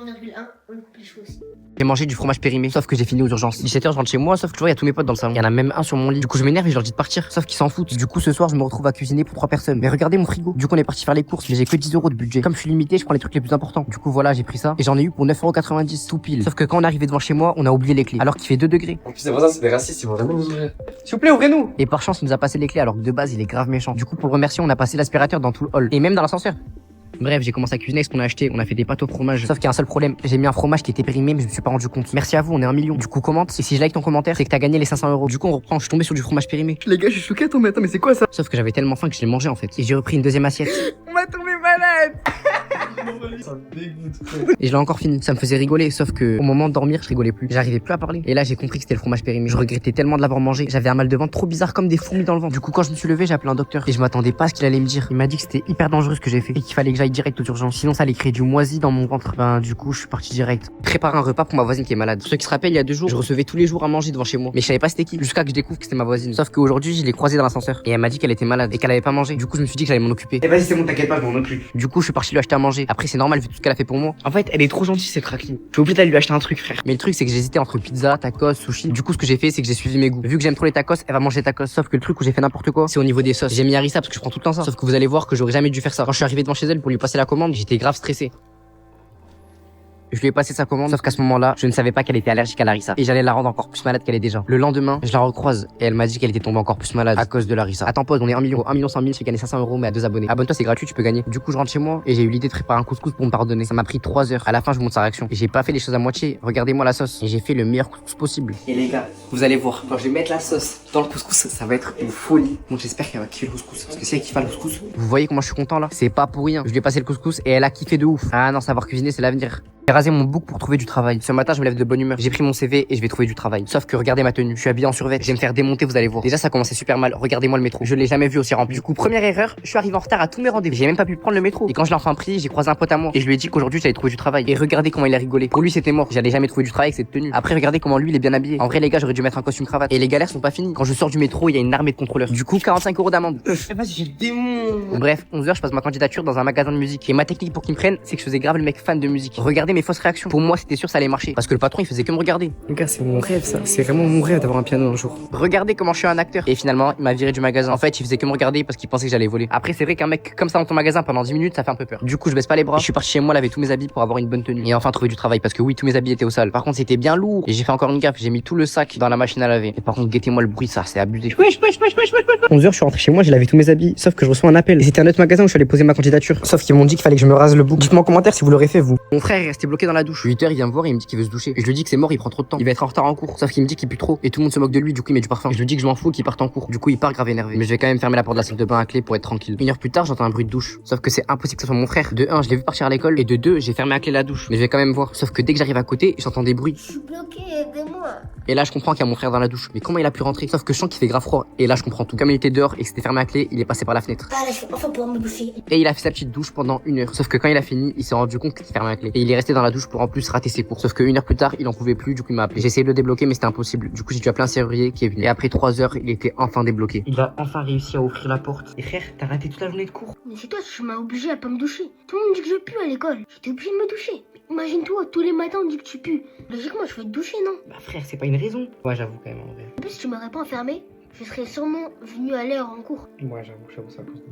on coupe les cheveux aussi. J'ai mangé du fromage périmé, sauf que j'ai fini aux urgences. 17h, je rentre chez moi, sauf que tu vois, il y a tous mes potes dans le salon. Il y en a même un sur mon lit. Du coup, je m'énerve et je leur dis de partir, sauf qu'ils s'en foutent. Du coup, ce soir, je me retrouve à cuisiner pour 3 personnes. Mais regardez mon frigo. Du coup, on est parti faire les courses, mais j'ai que 10 € de budget. Comme je suis limité, je prends les trucs les plus importants. Du coup, voilà, j'ai pris ça et j'en ai eu pour 9,90 € tout pile. Sauf que quand on est arrivé devant chez moi, on a oublié les clés, alors qu'il fait 2 degrés. En plus, les voisins, c'est des racistes, ils vont vraiment nous ouvrir. S'il vous plaît, ouvrez-nous. Et par chance, il nous a passé les clés alors que de base, il est grave méchant. Du coup, pour le remercier, on a passé l'aspirateur dans tout le hall et même dans l'ascenseur. Bref, j'ai commencé à cuisiner ce qu'on a acheté. On a fait des pâtes au fromage. Sauf qu'il y a un seul problème. J'ai mis un fromage qui était périmé, mais je me suis pas rendu compte. Merci à vous, on est 1 million. Du coup, commente. Et si je like ton commentaire, c'est que t'as gagné les 500 €. Du coup, on reprend. Je suis tombé sur du fromage périmé. Les gars, je suis choqué, attends, mais c'est quoi ça? Sauf que j'avais tellement faim que je l'ai mangé en fait. Et j'ai repris une deuxième assiette. On m'a tombé malade. Et je l'ai encore fini. Ça me faisait rigoler. Sauf que au moment de dormir, je rigolais plus. J'arrivais plus à parler. Et là, j'ai compris que c'était le fromage périmé. Je regrettais tellement de l'avoir mangé. J'avais un mal de ventre trop bizarre, comme des fourmis dans le ventre. Du coup, quand je me suis levé, j'ai appelé un docteur. Et je m'attendais pas à ce qu'il allait me dire. Il m'a dit que c'était hyper dangereux ce que j'ai fait. Et qu'il fallait que j'aille direct aux urgences. Sinon, ça allait créer du moisi dans mon ventre. Ben, du coup, je suis parti direct. Préparer un repas pour ma voisine qui est malade. Pour ceux qui se rappellent, il y a 2 jours, je recevais tous les jours à manger devant chez moi. Mais je savais pas c'était qui. Jusqu'à que je découvre que c'était ma voisine. Sauf qu'aujourd'hui, je l'ai croisée dans l'ascenseur. Et elle m'a dit qu'elle était malade et qu'elle avait pas mangé. Du coup, je me suis dit que j'allais m'en occuper. Eh, vas-y, c'est bon, t'inquiète pas, je m'en occupe. Du coup, je suis parti lui acheter à manger. Après, c'est normal vu tout ce qu'elle a fait pour moi. En fait, elle est trop gentille cette Racline. Je suis obligé d'aller lui acheter un truc, frère. Mais le truc, c'est que j'hésitais entre pizza, tacos, sushi. Du coup, ce que j'ai fait, c'est que j'ai suivi mes goûts. Vu que j'aime trop les tacos, elle va manger tacos. Sauf que le truc où j'ai fait n'importe quoi, c'est au niveau des sauces. J'ai mis harissa parce que je prends tout le temps ça. Sauf que vous allez voir que j'aurais jamais dû faire ça. Quand je suis arrivé devant chez elle pour lui passer la commande, j'étais grave stressé. Je lui ai passé sa commande, sauf qu'à ce moment-là, je ne savais pas qu'elle était allergique à l'harissa. Et j'allais la rendre encore plus malade qu'elle est déjà. Le lendemain, je la recroise et elle m'a dit qu'elle était tombée encore plus malade à cause de l'harissa. Attends, pause, on est 1 million 100 000, je fais gagner 500 €, mais à 2 abonnés. Abonne-toi, c'est gratuit, tu peux gagner. Du coup, je rentre chez moi et j'ai eu l'idée de préparer un couscous pour me pardonner. Ça m'a pris 3 heures. À la fin, je monte sa réaction. Et j'ai pas fait les choses à moitié. Regardez-moi la sauce. Et j'ai fait le meilleur couscous possible. Et les gars, vous allez voir, quand je vais mettre la sauce dans le couscous, ça va être une folie. Donc j'espère qu'elle va kiffer le couscous. Parce que si elle kiffe pas le couscous, vous voyez comment je suis content là. C'est pas pour rien. Je lui ai passé le couscous et elle a kiffé de ouf. Ah non, savoir cuisiner, c'est l'avenir. J'ai rasé mon bouc pour trouver du travail. Ce matin, je me lève de bonne humeur. J'ai pris mon CV et je vais trouver du travail. Sauf que regardez ma tenue. Je suis habillé en survêt. Je vais me faire démonter, vous allez voir. Déjà, ça commençait super mal. Regardez-moi le métro. Je l'ai jamais vu aussi rempli. Du coup, première erreur, je suis arrivé en retard à tous mes rendez-vous. J'ai même pas pu prendre le métro. Et quand je l'ai enfin pris, j'ai croisé un pote à moi. Et je lui ai dit qu'aujourd'hui, j'allais trouver du travail. Et regardez comment il a rigolé. Pour lui, c'était mort. J'allais jamais trouver du travail avec cette tenue. Après, regardez comment lui, il est bien habillé. En vrai, les gars, j'aurais dû mettre un costume cravate. Et les galères sont pas finies. Quand je sors du métro, il y a une armée de contrôleurs. Du coup, 45 € d'amende. Vas-y, j'ai le démon. Bref, 11 h, je passe ma candidature dans un magasin de musique. Et ma technique pour qu'ils me prennent, c'est que je faisais grave le mec fan de musique. Regardez mes fausses réactions. Pour moi, c'était sûr ça allait marcher. Parce que le patron, il faisait que me regarder. Les gars, c'est mon rêve ça. C'est vraiment mon rêve d'avoir un piano un jour. Regardez comment je suis un acteur. Et finalement, il m'a viré du magasin. En fait, il faisait que me regarder parce qu'il pensait que j'allais voler. Après, c'est vrai qu'un mec comme ça dans ton magasin pendant 10 minutes, ça fait un peu peur. Du coup, je baisse pas les bras. Et je suis parti chez moi laver tous mes habits pour avoir une bonne tenue. Et enfin trouver du travail parce que oui, tous mes habits étaient au sale. Par contre, c'était bien lourd. Et j'ai fait encore une gaffe. J'ai mis tout le sac dans la machine à laver. Et par contre, guettez-moi le bruit, ça, c'est abusé. 11 h, je suis rentré chez moi, j'ai lavé tous mes habits. Sauf que je reçois un appel. Et c'était un autre magasin où je suis allé poser ma candidature. Sauf qu'ils m'ont dit qu'il fallait que je me rase le bouc. Dites-moi en commentaire si vous l'aurez fait, vous. Mon frère est resté bloqué dans la douche. 8 h, il vient me voir et il me dit qu'il veut se doucher. Et je lui dis que c'est mort, il prend trop de temps. Il va être en retard en cours. Sauf qu'il me dit qu'il pue trop. Et tout le monde se moque de lui, du coup il met du parfum. Et je lui dis que je m'en fous qu'il parte en cours. Du coup il part grave énervé. Mais je vais quand même fermer la porte de la salle de bain à clé pour être tranquille. 1 heure plus tard, j'entends un bruit de douche. Sauf que c'est impossible que ce soit mon frère. De 1, je l'ai vu partir à l'école. Et de 2, j'ai fermé à clé la douche. Mais je vais quand même voir. Sauf que dès que j'arrive à côté, j'entends des bruits. Je suis bloqué, aidez-moi. Et là je comprends qu'il y a mon frère dans la douche. Mais comment il a pu rentrer? Sauf que je sens qu'il fait grave froid. Et là je comprends tout. Comme il était dehors et que c'était fermé à clé, il est passé par la fenêtre. Ah là, je vais enfin pouvoir me bouffer. Et il a fait sa petite douche pendant 1 heure. Sauf que quand il a fini, il s'est rendu compte que c'était fermé à clé. Et il est resté dans la douche pour en plus rater ses cours. Sauf que 1 heure plus tard, il en pouvait plus, du coup il m'a appelé. J'ai essayé de le débloquer mais c'était impossible. Du coup j'ai dû appeler un serrurier qui est venu. Et après 3 heures, il était enfin débloqué. Il a enfin réussi à ouvrir la porte. Et frère, t'as raté toute la journée de cours. Mais c'est toi, tu m'as obligé à pas me doucher. Tout le monde dit que je pue à l'école. J'étais obligé de me doucher. Imagine-toi, tous les matins on dit que tu pues. Logiquement, je vais te doucher, non? Bah frère, c'est pas une raison. Ouais, j'avoue quand même en vrai. En plus, si tu m'aurais pas enfermé, je serais sûrement venu à l'heure en cours. Ouais, j'avoue, ça cause.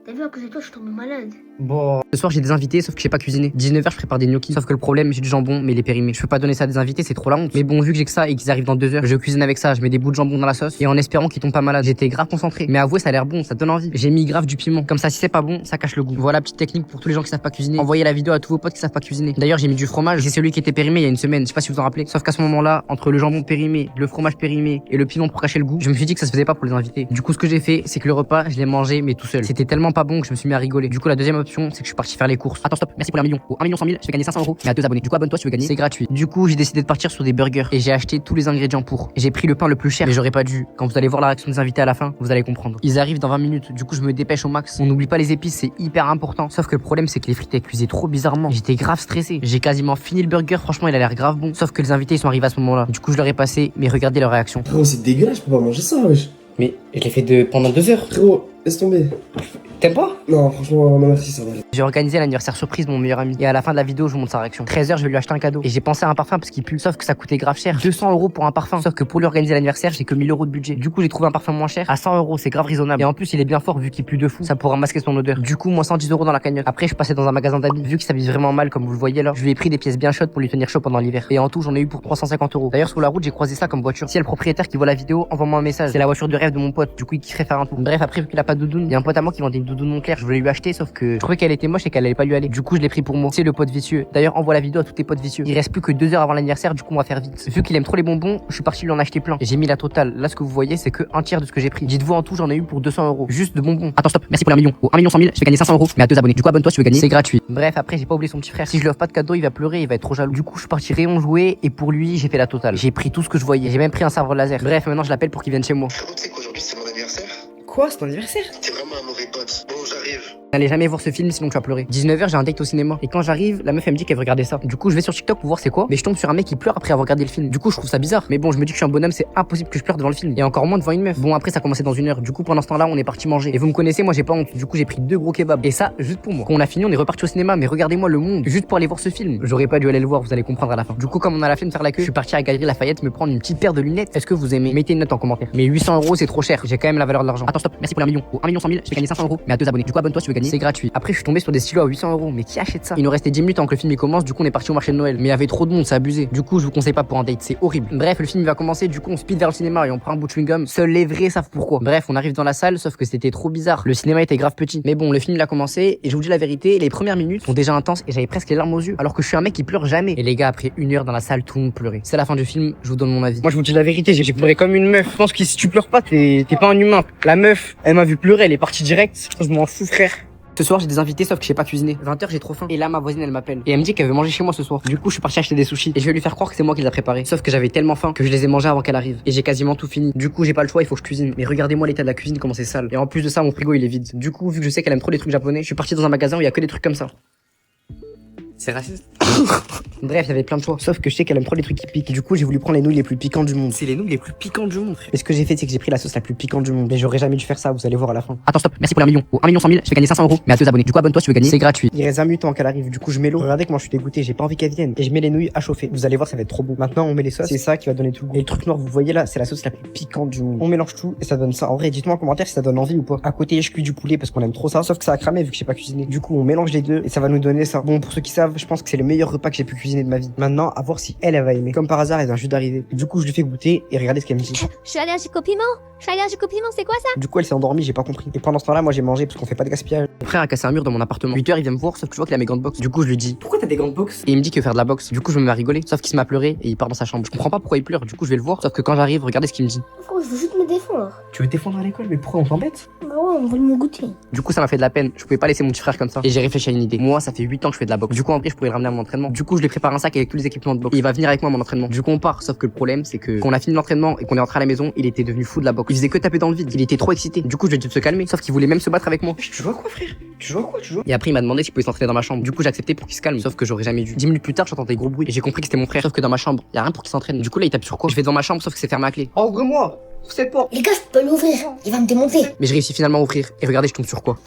T'as vu, à cause de toi, je suis tombé malade. Bon. Ce soir, j'ai des invités, sauf que j'ai pas cuisiné. 19 h, je prépare des gnocchis. Sauf que le problème, j'ai du jambon, mais il est périmé. Je peux pas donner ça à des invités, c'est trop la honte. Mais bon, vu que j'ai que ça et qu'ils arrivent dans 2 heures, je cuisine avec ça. Je mets des bouts de jambon dans la sauce et en espérant qu'ils tombent pas malades. J'étais grave concentré. Mais avouez, ça a l'air bon, ça donne envie. J'ai mis grave du piment. Comme ça, si c'est pas bon, ça cache le goût. Voilà, petite technique pour tous les gens qui savent pas cuisiner. Envoyez la vidéo à tous vos potes qui savent pas cuisiner. D'ailleurs, j'ai mis du fromage. C'est celui qui était périmé il y a une semaine. Je sais pas si vous en rappelez. Sauf qu'à ce moment-là, entre le jambon périmé, le fromage périmé et le piment pour cacher le goût, je me suis dit que ça se faisait pas pour les invités. Du coup, ce que j'ai fait, c'est que le repas, je l'ai mangé, mais tout seul. C'était tellement pas bon que je me suis mis à rigoler. Du coup, la deuxième option, c'est que je suis parti faire les courses. Attends, stop, merci pour les 1 million. Au 1 100 000, je vais gagner 500 €, mais à 2 abonnés. Du coup, abonne-toi si tu veux gagner, c'est gratuit. Du coup, j'ai décidé de partir sur des burgers et j'ai acheté tous les ingrédients pour. J'ai pris le pain le plus cher, mais j'aurais pas dû. Quand vous allez voir la réaction des invités à la fin, vous allez comprendre. Ils arrivent dans 20 minutes, du coup, je me dépêche au max. On n'oublie pas les épices, c'est hyper important. Sauf que le problème, c'est que les frites elles cuisaient trop bizarrement. J'étais grave stressé. J'ai quasiment fini le burger, franchement, il a l'air grave bon. Sauf que les invités, ils sont arrivés à ce moment-là. Du coup, je leur ai passé, mais regardez leur réaction. Frérot, c'est dégueulasse, je peux pas manger ça, wesh. Mais je l'ai fait pendant 2 heures. Frérot, laisse tomber. T'aimes pas? Non, franchement, non merci, ça va. J'ai organisé l'anniversaire surprise de mon meilleur ami. Et à la fin de la vidéo, je vous montre sa réaction. 13 h, je vais lui acheter un cadeau. Et j'ai pensé à un parfum parce qu'il pue. Sauf que ça coûtait grave cher. 200 € pour un parfum. Sauf que pour lui organiser l'anniversaire, j'ai que 1000 € de budget. Du coup, j'ai trouvé un parfum moins cher à 100 €. C'est grave raisonnable. Et en plus, il est bien fort vu qu'il pue de fou. Ça pourra masquer son odeur. Du coup, moi 110 € dans la cagnotte. Après, je passais dans un magasin d'habits. Vu qu'il s'habille vraiment mal, comme vous le voyez là, je lui ai pris des pièces bien chaudes pour lui tenir chaud pendant l'hiver. Et en tout, j'en ai eu pour 350 €. D'ailleurs, sur la route, j'ai croisé ça comme voiture. Si y a le propriétaire qui voit la vidéo, envoie-moi un message. C'est la voiture de rêve de mon pote. Du coup, il kifferait faire un tour. Bref, après, vu qu'il a pas de doudoune, il y a un pote à moi qui vendait une doudoune non claire. Je voulais lui acheter, sauf que je trouvais qu'elle était moche et qu'elle allait pas lui aller. Du coup, je l'ai pris pour moi. C'est le pote vicieux. D'ailleurs, envoie la vidéo à tous tes potes vicieux. Il reste plus que 2 heures avant l'anniversaire, du coup, on va faire vite. Vu qu'il aime trop les bonbons, je suis parti lui en acheter plein. J'ai mis la totale. Là, ce que vous voyez, c'est que un tiers de ce que j'ai pris. Dites-vous en tout, j'en ai eu pour 200 €. Juste de bonbons. Attends, stop. Merci pour les 1 million. Au 1 100 000, je vais gagner 500 €, mais à 2 abonnés. Du coup, abonne-toi si tu veux gagner. C'est gratuit. Bref, après, j'ai pas oublié son petit frère. Si je lui offre pas de cadeau, il va pleurer, il va être trop jaloux. Du coup, je suis parti rayon jouer et pour lui, j'ai fait la totale. J'ai pris tout ce que je voyais. J'ai même pris un sabre laser. Bref, maintenant, je l'appelle pour qu'il vienne chez moi. Frérot, tu sais qu'aujourd'hui c'est mon anniversaire? Quoi, c'est ton anniversaire? T'es vraiment un mauvais pote. Bon, j'arrive. N'allez jamais voir ce film sinon tu vas pleurer. 19h, j'ai un date au cinéma. Et quand j'arrive, la meuf elle me dit qu'elle veut regarder ça. Du coup, je vais sur TikTok pour voir c'est quoi. Mais je tombe sur un mec qui pleure après avoir regardé le film. Du coup, je trouve ça bizarre. Mais bon, je me dis que je suis un bonhomme, c'est impossible que je pleure devant le film. Et encore moins devant une meuf. Bon, après, ça commençait dans 1 heure. Du coup, pendant ce temps-là, on est parti manger. Et vous me connaissez, moi j'ai pas honte. Du coup, j'ai pris 2 gros kebabs. Et ça, juste pour moi. Quand on a fini, on est reparti au cinéma. Mais regardez-moi le monde. Juste pour aller voir ce film. J'aurais pas dû aller le voir, vous allez comprendre à la fin. Du coup, comme on a la flemme de faire la queue, je suis parti à Galerie Lafayette me prendre une petite paire de lunettes. Est-ce que vous aimez? Mettez une note en commentaire. Mais 800 € c'est trop cher. J'ai quand même la valeur de l'argent. Attends, stop. Merci pour les 1 million. Au 1 100 000, je vais gagner 500 €. Mais à 2 abonnés. Du coup, abonne-toi si tu veux gagner. C'est gratuit. Après, je suis tombé sur des stylos à 800 €. Mais qui achète ça? Il nous restait 10 minutes avant que le film il commence. Du coup, on est parti au marché de Noël. Mais il y avait trop de monde, c'est abusé. Du coup, je vous conseille pas pour un date, c'est horrible. Bref, le film va commencer. Du coup, on speed vers le cinéma et on prend un bout de chewing-gum. Seuls les vrais savent pourquoi. Bref, on arrive dans la salle, sauf que c'était trop bizarre. Le cinéma était grave petit. Mais bon, le film il a commencé et je vous dis la vérité, les premières minutes sont déjà intenses et j'avais presque les larmes aux yeux. Alors que je suis un mec qui pleure jamais. Et les gars, après 1 heure dans la salle, tout le monde pleurait. C'est la fin du film, je vous donne mon avis. Moi, je vous dis la vérité, j'ai pleuré comme une meuf. Je pense que si tu pleures pas, t'es pas un humain. La meuf, elle m'a vu pleurer, elle est partie direct. Je m'en fous, frère. Ce soir, j'ai des invités, sauf que je sais pas cuisiner. 20h, j'ai trop faim. Et là, ma voisine, elle m'appelle. Et elle me dit qu'elle veut manger chez moi ce soir. Du coup, je suis parti acheter des sushis. Et je vais lui faire croire que c'est moi qui les a préparés. Sauf que j'avais tellement faim que je les ai mangés avant qu'elle arrive. Et j'ai quasiment tout fini. Du coup, j'ai pas le choix, il faut que je cuisine. Mais regardez-moi l'état de la cuisine, comment c'est sale. Et en plus de ça, mon frigo, il est vide. Du coup, vu que je sais qu'elle aime trop les trucs japonais, je suis parti dans un magasin où il y a que des trucs comme ça. C'est raciste. Bref, il y avait plein de choix. Sauf que je sais qu'elle aime trop les trucs qui piquent. Du coup, j'ai voulu prendre les nouilles les plus piquantes du monde. C'est les nouilles les plus piquantes du monde, frère. Et ce que j'ai fait, c'est que j'ai pris la sauce la plus piquante du monde. Mais j'aurais jamais dû faire ça, vous allez voir à la fin. Attends, stop. Merci pour les 1 million. Au 1 100 000, je vais gagner 500 €. Mais à 2 abonnés. Du coup, abonne-toi si tu veux gagner. C'est gratuit. Il reste 20 minutes avant qu'elle arrive. Du coup, je mets l'eau. Regardez comment je suis dégoûté. J'ai pas envie qu'elle vienne. Et je mets les nouilles à chauffer. Vous allez voir, ça va être trop bon. Maintenant, on met les sauces. C'est ça qui va donner tout le goût. Et le truc noir, vous voyez là, c'est la sauce la plus piquante du monde. On mélange tout et ça donne ça. En vrai, dites-moi en commentaire si ça donne envie ou pas. À côté, je cuis du poulet parce qu'on aime trop ça. Sauf que ça a cramé vu que j'ai pas cuisiné. Du coup, on mélange les deux et ça va nous donner ça. Bon, pour ceux qui savent, je pense que c'est le meilleur repas que j'ai pu cuisiner de ma vie. Maintenant, à voir si elle va aimer. Comme par hasard, elle vient juste d'arriver. Du coup, je lui fais goûter et regardez ce qu'elle me dit. Je suis allergique au piment. Je suis allergique au piment, c'est quoi ça? Du coup, elle s'est endormie, j'ai pas compris. Et pendant ce temps-là, moi j'ai mangé parce qu'on fait pas de gaspillage. Mon frère a cassé un mur dans mon appartement. 8h, il vient me voir, sauf que je vois qu'il a mes gants de boxe. Du coup, je lui dis pourquoi t'as des gants de boxe? Et il me dit qu'il veut faire de la boxe. Du coup, je me mets à rigoler. Sauf qu'il se met à pleurer et il part dans sa chambre. Je comprends pas pourquoi il pleure. Du coup, je vais le voir. Sauf que quand j'arrive, regardez ce qu'il me dit. Pourquoi je veux juste me défendre? Tu veux te défendre à l'école, mais pourquoi on t'embête? Bah ouais, on vole mon goûter. Du coup, ça m'a fait de la peine. Je pouvais pas laisser mon petit frère comme ça. Et j'ai réfléchi à une idée. Moi, ça fait 8 ans que je fais de la boxe. Du coup, en vrai, je pourrais le ramener à mon entraînement. Du coup, je lui prépare un sac avec tous les équipements de boxe. Et il va venir avec moi à mon entraînement. Du coup, on part. Sauf que le problème, c'est que quand on a fini l'entraînement et qu'on est rentré à la maison, il était devenu fou de la boxe. Il faisait que taper dans le vide. Il était trop excité. Du coup, je lui ai dit de se calmer. Sauf qu'il voulait même se battre avec moi. Tu joues à quoi, frère? Tu joues à quoi? Et après, il m'a demandé s'il pouvait s'entraîner dans ma chambre. Du coup, j'ai accepté pour qu'il se calme. Sauf que j'aurais jamais dû. 10 minutes plus tard, j'entends des gros bruits et j'ai compris que c'était mon frère. Sauf que dans ma chambre, y a rien pour qu'il s'entraîne. Du coup, là, il tape sur quoi? Je vais dans ma chambre, sauf que c'est fermé à clé. Ouvre-moi! Cette porte! Les gars, je peux pas l'ouvrir. Il va me démonter. Mais j'ai réussi finalement à ouvrir. Et regardez, je tombe sur quoi?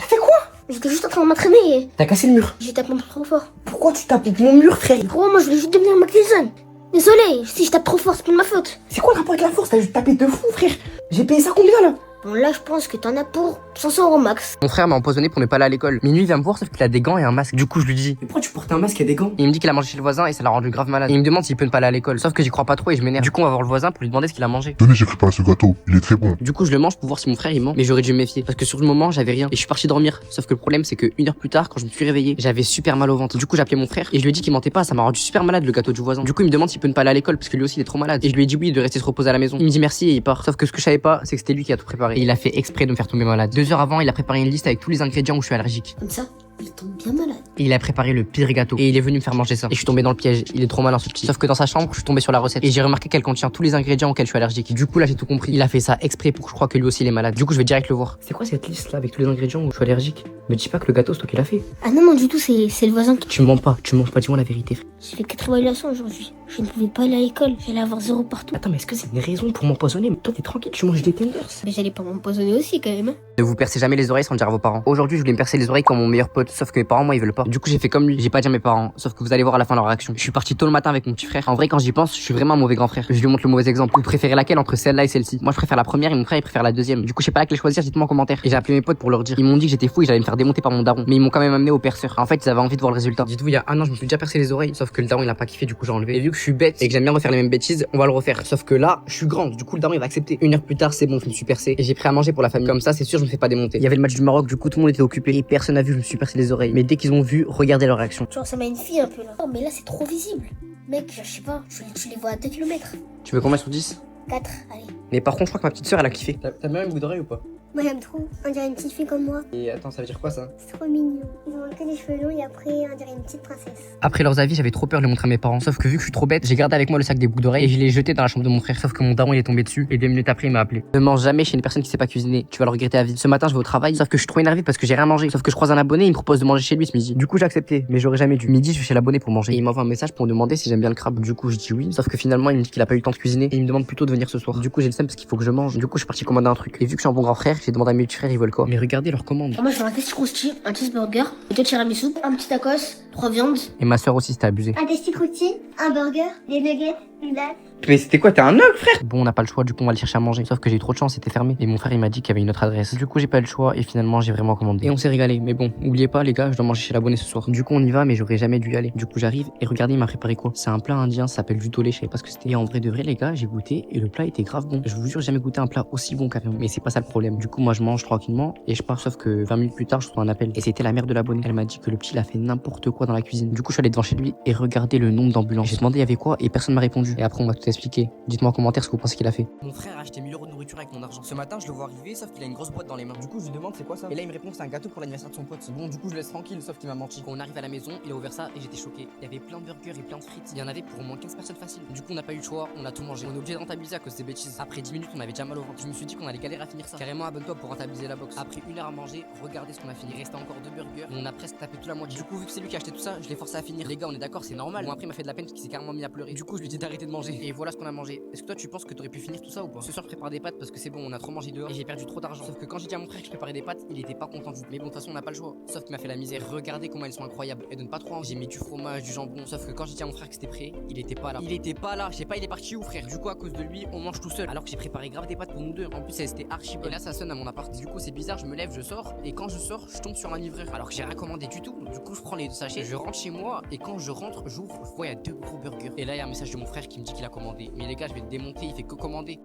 J'étais juste en train de m'entraîner et T'as cassé le mur. j'ai tapé un peu trop fort. Pourquoi tu tapes mon mur, frère? Pourquoi moi je voulais juste devenir Michael Jackson? Désolé, si je tape trop fort, c'est pas de ma faute. C'est quoi le rapport avec la force? T'as juste tapé de fou, frère. J'ai payé ça combien là? Bon là, je pense que t'en as pour 500 € max. Mon frère m'a empoisonné pour ne pas aller à l'école. Minuit, il vient me voir, sauf qu'il a des gants et un masque. Du coup, je lui dis mais pourquoi tu portes un masque et des gants? Il me dit qu'il a mangé chez le voisin et ça l'a rendu grave malade. Et il me demande s'il peut ne pas aller à l'école. Sauf que j'y crois pas trop et je m'énerve. Du coup, on va voir le voisin pour lui demander ce qu'il a mangé. Tenez, j'ai préparé ce gâteau, il est très bon. Du coup, je le mange pour voir si mon frère il ment. Mais j'aurais dû me méfier parce que sur le moment, j'avais rien et je suis parti dormir. Sauf que le problème, c'est que 1 heure plus tard, quand je me suis réveillé, j'avais super mal au ventre. Du coup, j'ai appelé mon frère et je lui ai dit qu'il mentait pas. Ça m'a rendu super malade le gâteau du voisin. Du coup, il me demande s'il peut ne pas aller à l'école parce que lui aussi il est trop malade. Et je lui ai dit oui de rester se reposer à la maison. Il me dit merci et il part. Sauf que ce que je savais pas, c'est que c'était lui qui a tout préparé. Et il a fait exprès de me faire tomber malade. 2 heures avant, il a préparé une liste avec tous les ingrédients où je suis allergique. Comme ça, il tombe bien malade. Et il a préparé le pire gâteau. Et il est venu me faire manger ça. Et je suis tombé dans le piège. Il est trop malin ce petit. Sauf que dans sa chambre, je suis tombé sur la recette. Et j'ai remarqué qu'elle contient tous les ingrédients auxquels je suis allergique. Du coup, là, j'ai tout compris. Il a fait ça exprès pour que je croie que lui aussi il est malade. Du coup, je vais direct le voir. C'est quoi cette liste là avec tous les ingrédients où je suis allergique? Me dis pas que le gâteau, c'est toi qui l'as fait. Ah non, non, du tout, c'est le voisin qui... Tu mens pas, dis-moi la vérité. J'ai fait 4 évaluations aujourd'hui. Je ne pouvais pas aller à l'école. J'allais avoir 0 partout. Attends, mais est-ce que c'est une raison pour m'empoisonner? Mais toi, t'es tranquille, tu manges des tenders. Mais j'allais pas m'empoisonner aussi quand même. Ne vous percez jamais les oreilles sans le dire à vos parents. Aujourd'hui, je voulais me percer les oreilles comme mon meilleur pote, sauf que mes parents, moi, ils veulent pas. Du coup, j'ai fait comme lui. J'ai pas dit à mes parents, sauf que vous allez voir à la fin leur réaction. Je suis parti tôt le matin avec mon petit frère. En vrai, quand j'y pense, je suis vraiment un mauvais grand frère. Je lui montre le mauvais exemple. Vous préférez laquelle entre celle-là et celle-ci? Moi, je préfère la première et mon frère, il préfère la deuxième. Du coup, je sais pas laquelle choisir, dites-moi en commentaire. Et j'ai appelé mes potes pour leur dire. Ils m'ont dit que j'étais fou et j'allais me faire démonter par mon daron. Mais ils m'ont quand même amené au perceur. En fait, ils avaient envie de voir le résultat. Dites-vous, il y a 1 an, je me suis déjà percé les oreilles, sauf que le daron, il a pas kiffé, du coup, j'ai enlevé. Et vu que je suis bête et que j'aime bien refaire les mêmes bêtises, on va le refaire. Sauf que là, je suis grande. Du coup, le daron, il va accepter. 1 heure plus tard, c'est bon, je me suis percé et j'ai pris à manger pour la famille. Comme ça, c'est sûr, je me fais pas démonter. Il y avait le match du Maroc, du coup, tout le monde était occupé et personne n'a vu, je me suis percé les oreilles. Mais dès qu'ils ont vu, regardez leur réaction. Genre, ça m'a une fille un peu là. Non, mais là, c'est trop visible. Mec, je sais pas, tu les vois à 2 km. Tu veux combien sur 10? 4, allez. Mais par contre, je crois que ma petite sœur, elle a kiffé. T'as bien une boucle d'oreille ou pas? Moi j'aime trop, on dirait une petite fille comme moi. Et attends, ça veut dire quoi ça? C'est trop mignon. Ils ont que des cheveux longs et après on dirait une petite princesse. Après leurs avis, j'avais trop peur de les montrer à mes parents. Sauf que vu que je suis trop bête, j'ai gardé avec moi le sac des boucles d'oreilles et je l'ai jeté dans la chambre de mon frère. Sauf que mon daron il est tombé dessus et 2 minutes après il m'a appelé. Ne mange jamais chez une personne qui sait pas cuisiner, tu vas le regretter à vie. Ce matin je vais au travail, sauf que je suis trop énervé parce que j'ai rien mangé. Sauf que je croise un abonné, il me propose de manger chez lui ce midi. Du coup j'ai accepté, mais j'aurais jamais dû. Midi je vais chez l'abonné pour manger. Et il m'envoie un message pour me demander si j'aime bien le crabe. Du coup je dis oui, sauf que finalement il me dit qu'il a pas eu le temps de cuisiner et il me demande plutôt de venir ce soir. Du coup j'ai le seum parce qu'il faut que je mange. Du coup je suis parti commander un truc. Et vu que je suis un bon grand frère, j'ai demandé à mes petits frères ils veulent quoi. Mais regardez leur commande. Moi je veux un testi crousti, un cheeseburger, deux tiramisu, un petit tacos, 3 viandes. Et ma soeur aussi c'était abusé. Un testi crousti, un burger, des nuggets, une glace. Mais c'était quoi, t'es un ogre, frère? Bon, on n'a pas le choix, du coup, on va le chercher à manger. Sauf que j'ai eu trop de chance, c'était fermé. Et mon frère, il m'a dit qu'il y avait une autre adresse. Du coup, j'ai pas eu le choix et finalement, j'ai vraiment commandé. Et on s'est régalé. Mais bon, oubliez pas, les gars, je dois manger chez l'abonné ce soir. Du coup, on y va, mais j'aurais jamais dû y aller. Du coup, j'arrive et regardez, il m'a préparé quoi? C'est un plat indien, ça s'appelle du tolé, je savais pas ce que c'était. Et en vrai de vrai, les gars, j'ai goûté et le plat était grave bon. Je vous jure, j'ai jamais goûté un plat aussi bon qu'avant. Mais c'est pas ça le problème. Du coup, moi, je mange tranquillement et je pars, sauf que 20 minutes plus tard, je reçois un appel. Et c'était la mère de l'abonné. Elle m'a dit que le petit, il a fait n'importe quoi dans la cuisine. Du coup, je suis allé devant chez lui et regardez le nombre d'ambulances. J'ai demandé il y avait quoi et personne m'a répondu. Et après, on m'a tout expliqué. Dites-moi en commentaire ce que vous pensez qu'il a fait. Mon frère a acheté 1000 € de nourriture avec mon argent. Ce matin, je le vois arriver, sauf qu'il a une grosse boîte dans les mains. Du coup, je lui demande c'est quoi ça? Et là, il me répond c'est un gâteau pour l'anniversaire de son pote. Bon, du coup, je le laisse tranquille, sauf qu'il m'a menti. Quand on arrive à la maison, il a ouvert ça et j'étais choqué. Il y avait plein de burgers et plein de frites. Il y en avait pour au moins 15 personnes facile. Du coup, on n'a pas eu le choix, on a tout mangé. On est obligé de rentabiliser à cause des bêtises. Après 10 minutes, on avait déjà mal au ventre. Je me suis dit qu'on allait galérer à finir ça. Carrément, abonne-toi pour rentabiliser la box. Après 1 heure à manger, regardez ce qu'on a fini. Il restait encore 2 burgers. On a presque tapé toute la moitié. Du coup, vu que c'est lui qui a acheté tout ça, je l'ai forcé à finir. Les gars, on est d'accord, c'est normal. Bon, après, il m'a fait de la peine parce qu'il s'est carrément mis à pleurer. Du coup, je lui ai dit d'arrêter de manger. Et voilà ce qu'on a mangé. Est-ce que toi, tu penses que t'aurais pu finir tout ça ou pas? Ce soir, je prépare des pâtes parce que c'est bon, on a trop mangé dehors et j'ai perdu trop d'argent. Sauf que quand j'ai dit à mon frère que je préparais des pâtes, il était pas content du tout. Mais bon, de toute façon, on n'a pas le choix. Sauf qu'il m'a fait la misère. Regardez comment elles sont incroyables. Elles donnent pas trop envie. J'ai mis du fromage, du jambon. Sauf que quand j'ai dit à mon frère que c'était prêt, il était pas là. Il était pas là. Je sais pas, il est parti où, frère? Du coup, à cause de lui, on mange tout seul. Alors que j'ai préparé grave des pâtes pour nous deux. En plus, c'était archi bonne. Et là, ça sonne à mon appart. Du coup, c'est bizarre. Je me lève, je sors. Et quand je sors, je tombe sur un livreur. Alors que j'ai rien commandé du tout. Du coup, je prends les 2 sachets. Je rentre chez moi. Et quand je rentre, j'ouvre. Je vois, il y a 2 gros burgers. Et là, il y a un message de mon frère qui me dit qu'il a commandé. Mais les gars, je vais le démonter. Il fait que commander.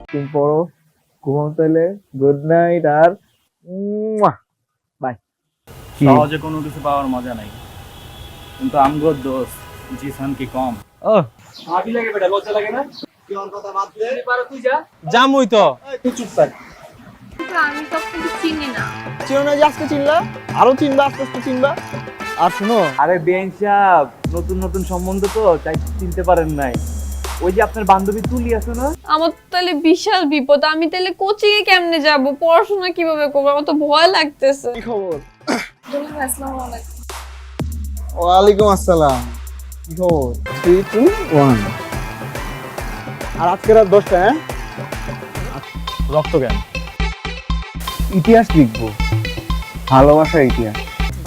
Good night আর bye. সহজে কোনো কিছু পাওয়ার মজা নাই, কিন্তু আমগো দোষ জিসান কি কম। ও আবি লাগে বেটা, লজ্জা লাগে না? কি ওর কথা বাদ দে, পারো তুই যা। জামুই তো তুই চুপ থাক। আমি তো আপনাকে চিনি না। চিনো না যে আজকে চিনলা, আরো চিনবা, আস্তে আস্তে চিনবা। আর শুনো, আরে বেন সাহেব, নতুন নতুন সম্বন্ধ তো তাই চিনতে পারেন নাই। ওই যে আপনার বান্ধবী তুলি আছে না? আমার তো তাহলে বিশাল বিপদ। আমি তাহলে কোচিং এ কেমনে যাব? পড়াশোনা কিভাবে করব? আমার তো ভয় লাগতেছে। কি খবর? আসসালামু আলাইকুম। ওয়ালাইকুম আসসালাম। কি খবর? 3 2 1। আর আজকে রাত 10টা, হ্যাঁ? রক্ত কেন? ইতিহাস লিখবো, ভালোবাসার ইতিহাস।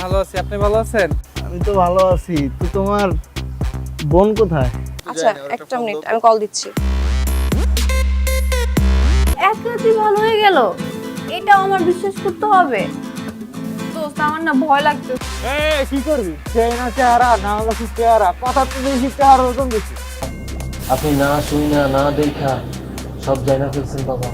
ভালো আছি, আপনি ভালো আছেন? আমি তো ভালো আছি। তো তোমার বোন কোথায়? আচ্ছা, একটা মিনিট, আমি কল দিচ্ছি। এত রাতে ভালো হয়ে গেল? এটাও আমার বিশ্বাস করতে হবে? দোস্ত, আমার না ভয় লাগছে। এই কি করবি? সেই না চেহারা, না হলো কি চেহারা, কথা তো বেশি চেহারা ওজন বেশি। আপনি না শুই না না দেখা সব জানা ফেলছেন বাবা।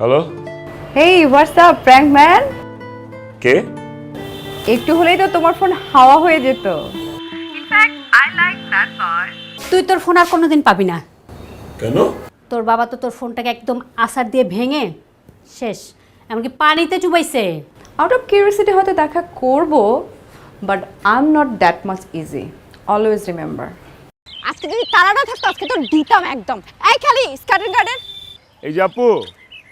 Hello hey what's up prank man? কে? একটু হলেই তো তোমার ফোন হাওয়া হয়ে যেত। তুই তোর ফোন আর কোনোদিন পাবি না। কেন? তোর বাবা তো তোর ফোনটাকে একদম আসার দিয়ে ভেঙে শেষ, এমনকি পানিতে চুবাইছে। আউট অফ কিউরিওসিটি হয়তো দেখা করব, but I am not that much easy, always remember. আজকে যদি তারাটা থাকতো আজকে তো দিতাম একদম। এই খালি স্কার্টেন গার্ডেন। এই যে আপু,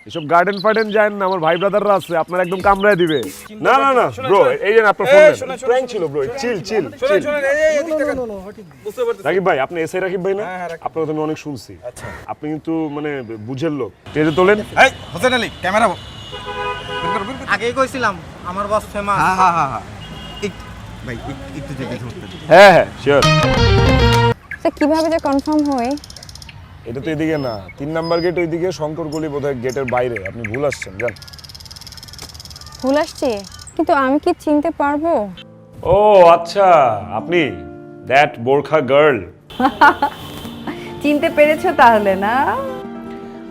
এসব গার্ডেন ফার্ডেন যায় না, আমার ভাই ব্রাদাররা আছে, আপনার একদম কামড়ায় দিবে। না না না ব্রো, এই যে আপনার ফোন প্র্যাঙ্ক ছিল ব্রো, চিল চিল চিল। রাকিব ভাই, আপনি এসআই রাকিব ভাই না? আপনার কথা আমি অনেক শুনছি। আপনি কিন্তু মানে বুঝের লোক। পেজে তোলেন। এই হোসেন আলী ক্যামেরা আগেই কইছিলাম আমার বস ফেমাস। হ্যাঁ ভাই একটু যদি ধরতে। হ্যাঁ হ্যাঁ শিওর। তো কিভাবে যে কনফার্ম হয়? এটা তো এদিকে না, 3 নাম্বার গেট ওইদিকে, শঙ্কর গলি বোধহয় গেটের বাইরে। আপনি ভুল আসছেন, যান। ভুল আসছে, কিন্তু আমি কি চিনতে পারবো? ও আচ্ছা, আপনি দ্যাট বোরখা গার্ল। চিনতে পেরেছো তাহলে না?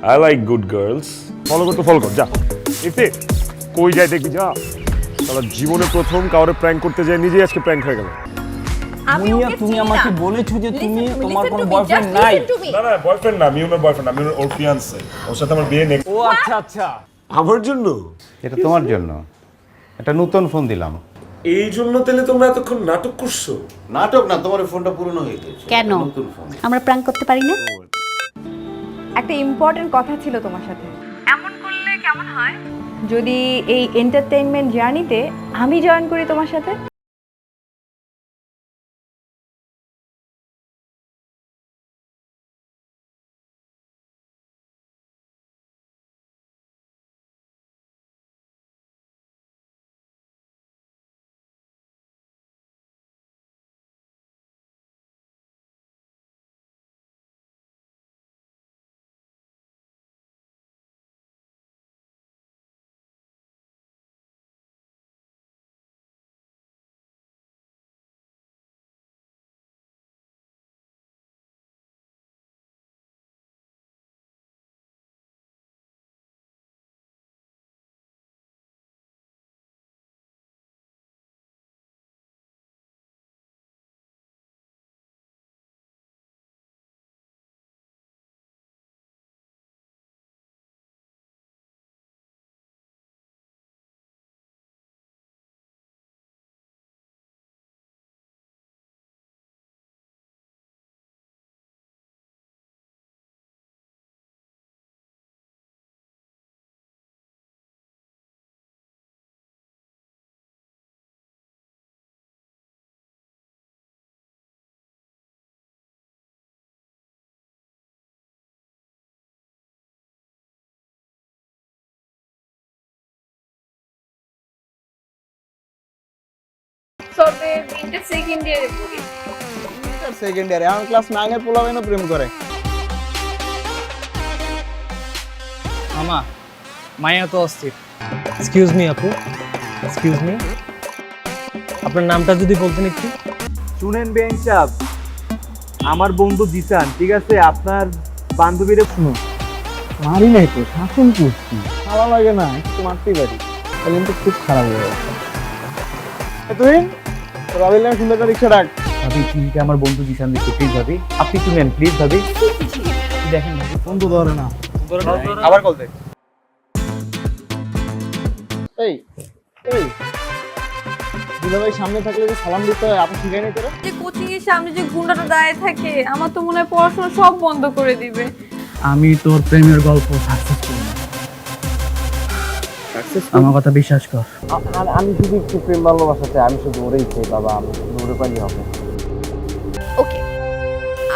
I like good girls. Follow কর তো, ফলো কর, যা। ইফতে কই যায় দেখবি, যা। তাহলে জীবনে প্রথম কাউরে প্র্যাঙ্ক করতে যায়, নিজেই আজকে প্র্যাঙ্ক হয়ে গেল। তুমি আমাকে বলেছো যে তুমি তোমার কোনো বয়ফ্রেন্ড নাই। না না, বয়ফ্রেন্ড না, আমি ওর বয়ফ্রেন্ড, আমি ওর ফিয়ান্সে। ওর সাথে আমার বিয়ে নেক্সট। ও আচ্ছা আচ্ছা, আমার জন্য? এটা তোমার জন্য, একটা নতুন ফোন দিলাম। এই জন্য তাহলে তোমরা এতক্ষণ নাটক করছো? নাটক না, তোমার ফোনটা পুরনো হয়ে গেছে। কেন নতুন ফোন। আমরা প্র্যাঙ্ক করতে পারি না? একটা ইম্পর্টেন্ট কথা ছিল তোমার সাথে। এমন করলে কেমন হয় যদি এই এন্টারটেইনমেন্ট জার্নিতে আমি জয়েন করি তোমার সাথে? তবে ইন্টার সেকেন্ড ইয়ারে পড়ি। সেকেন্ড ইয়ারে আমার ক্লাস 9 এর পোলাবেনও প্রেম করে। মামা মায়া তো অস্থির। এক্সকিউজ মি আপু, এক্সকিউজ মি, আপনার নামটা যদি বলতেন একটু। শুনেন বেন সাহেব, আমার বন্ধু জিসান, ঠিক আছে? আপনার বান্ধবীরে শুনুন। মারি নাই তো, শাসন করছি। ভালো লাগে না, একটু মারতেই পারি। তাহলে কিন্তু খুব খারাপ হয়ে যাচ্ছে। তুই রাবিলের সুন্দর রিক্সা ডাক। ভাবি ঠিক আমার বন্ধু জিসান দিচ্ছে, প্লিজ ভাবি আপনি শুনেন, প্লিজ ভাবি। দেখেন ভাবি ফোন তো ধরে না। আবার কল দে। এই এই দুলাভাই সামনে থাকলে যে সালাম দিতে হয়, আপনি শিখাই নাই তোরা? যে কোচিং এর সামনে যে গুন্ডাটা দাঁড়িয়ে থাকে, আমার তো মনে হয় পড়াশোনা সব বন্ধ করে দিবে। আমি তোর প্রেমের গল্প সাকসেস করি না। আমার কথা বিশ্বাস কর। আমি শুধু একটু প্রেম ভালোবাসাতে, আমি শুধু ওরেই চাই বাবা, আমি শুধু ওরে পারি হবে। ওকে,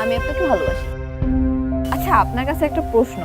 আমি আপনাকে ভালোবাসি। আচ্ছা, আপনার কাছে একটা প্রশ্ন,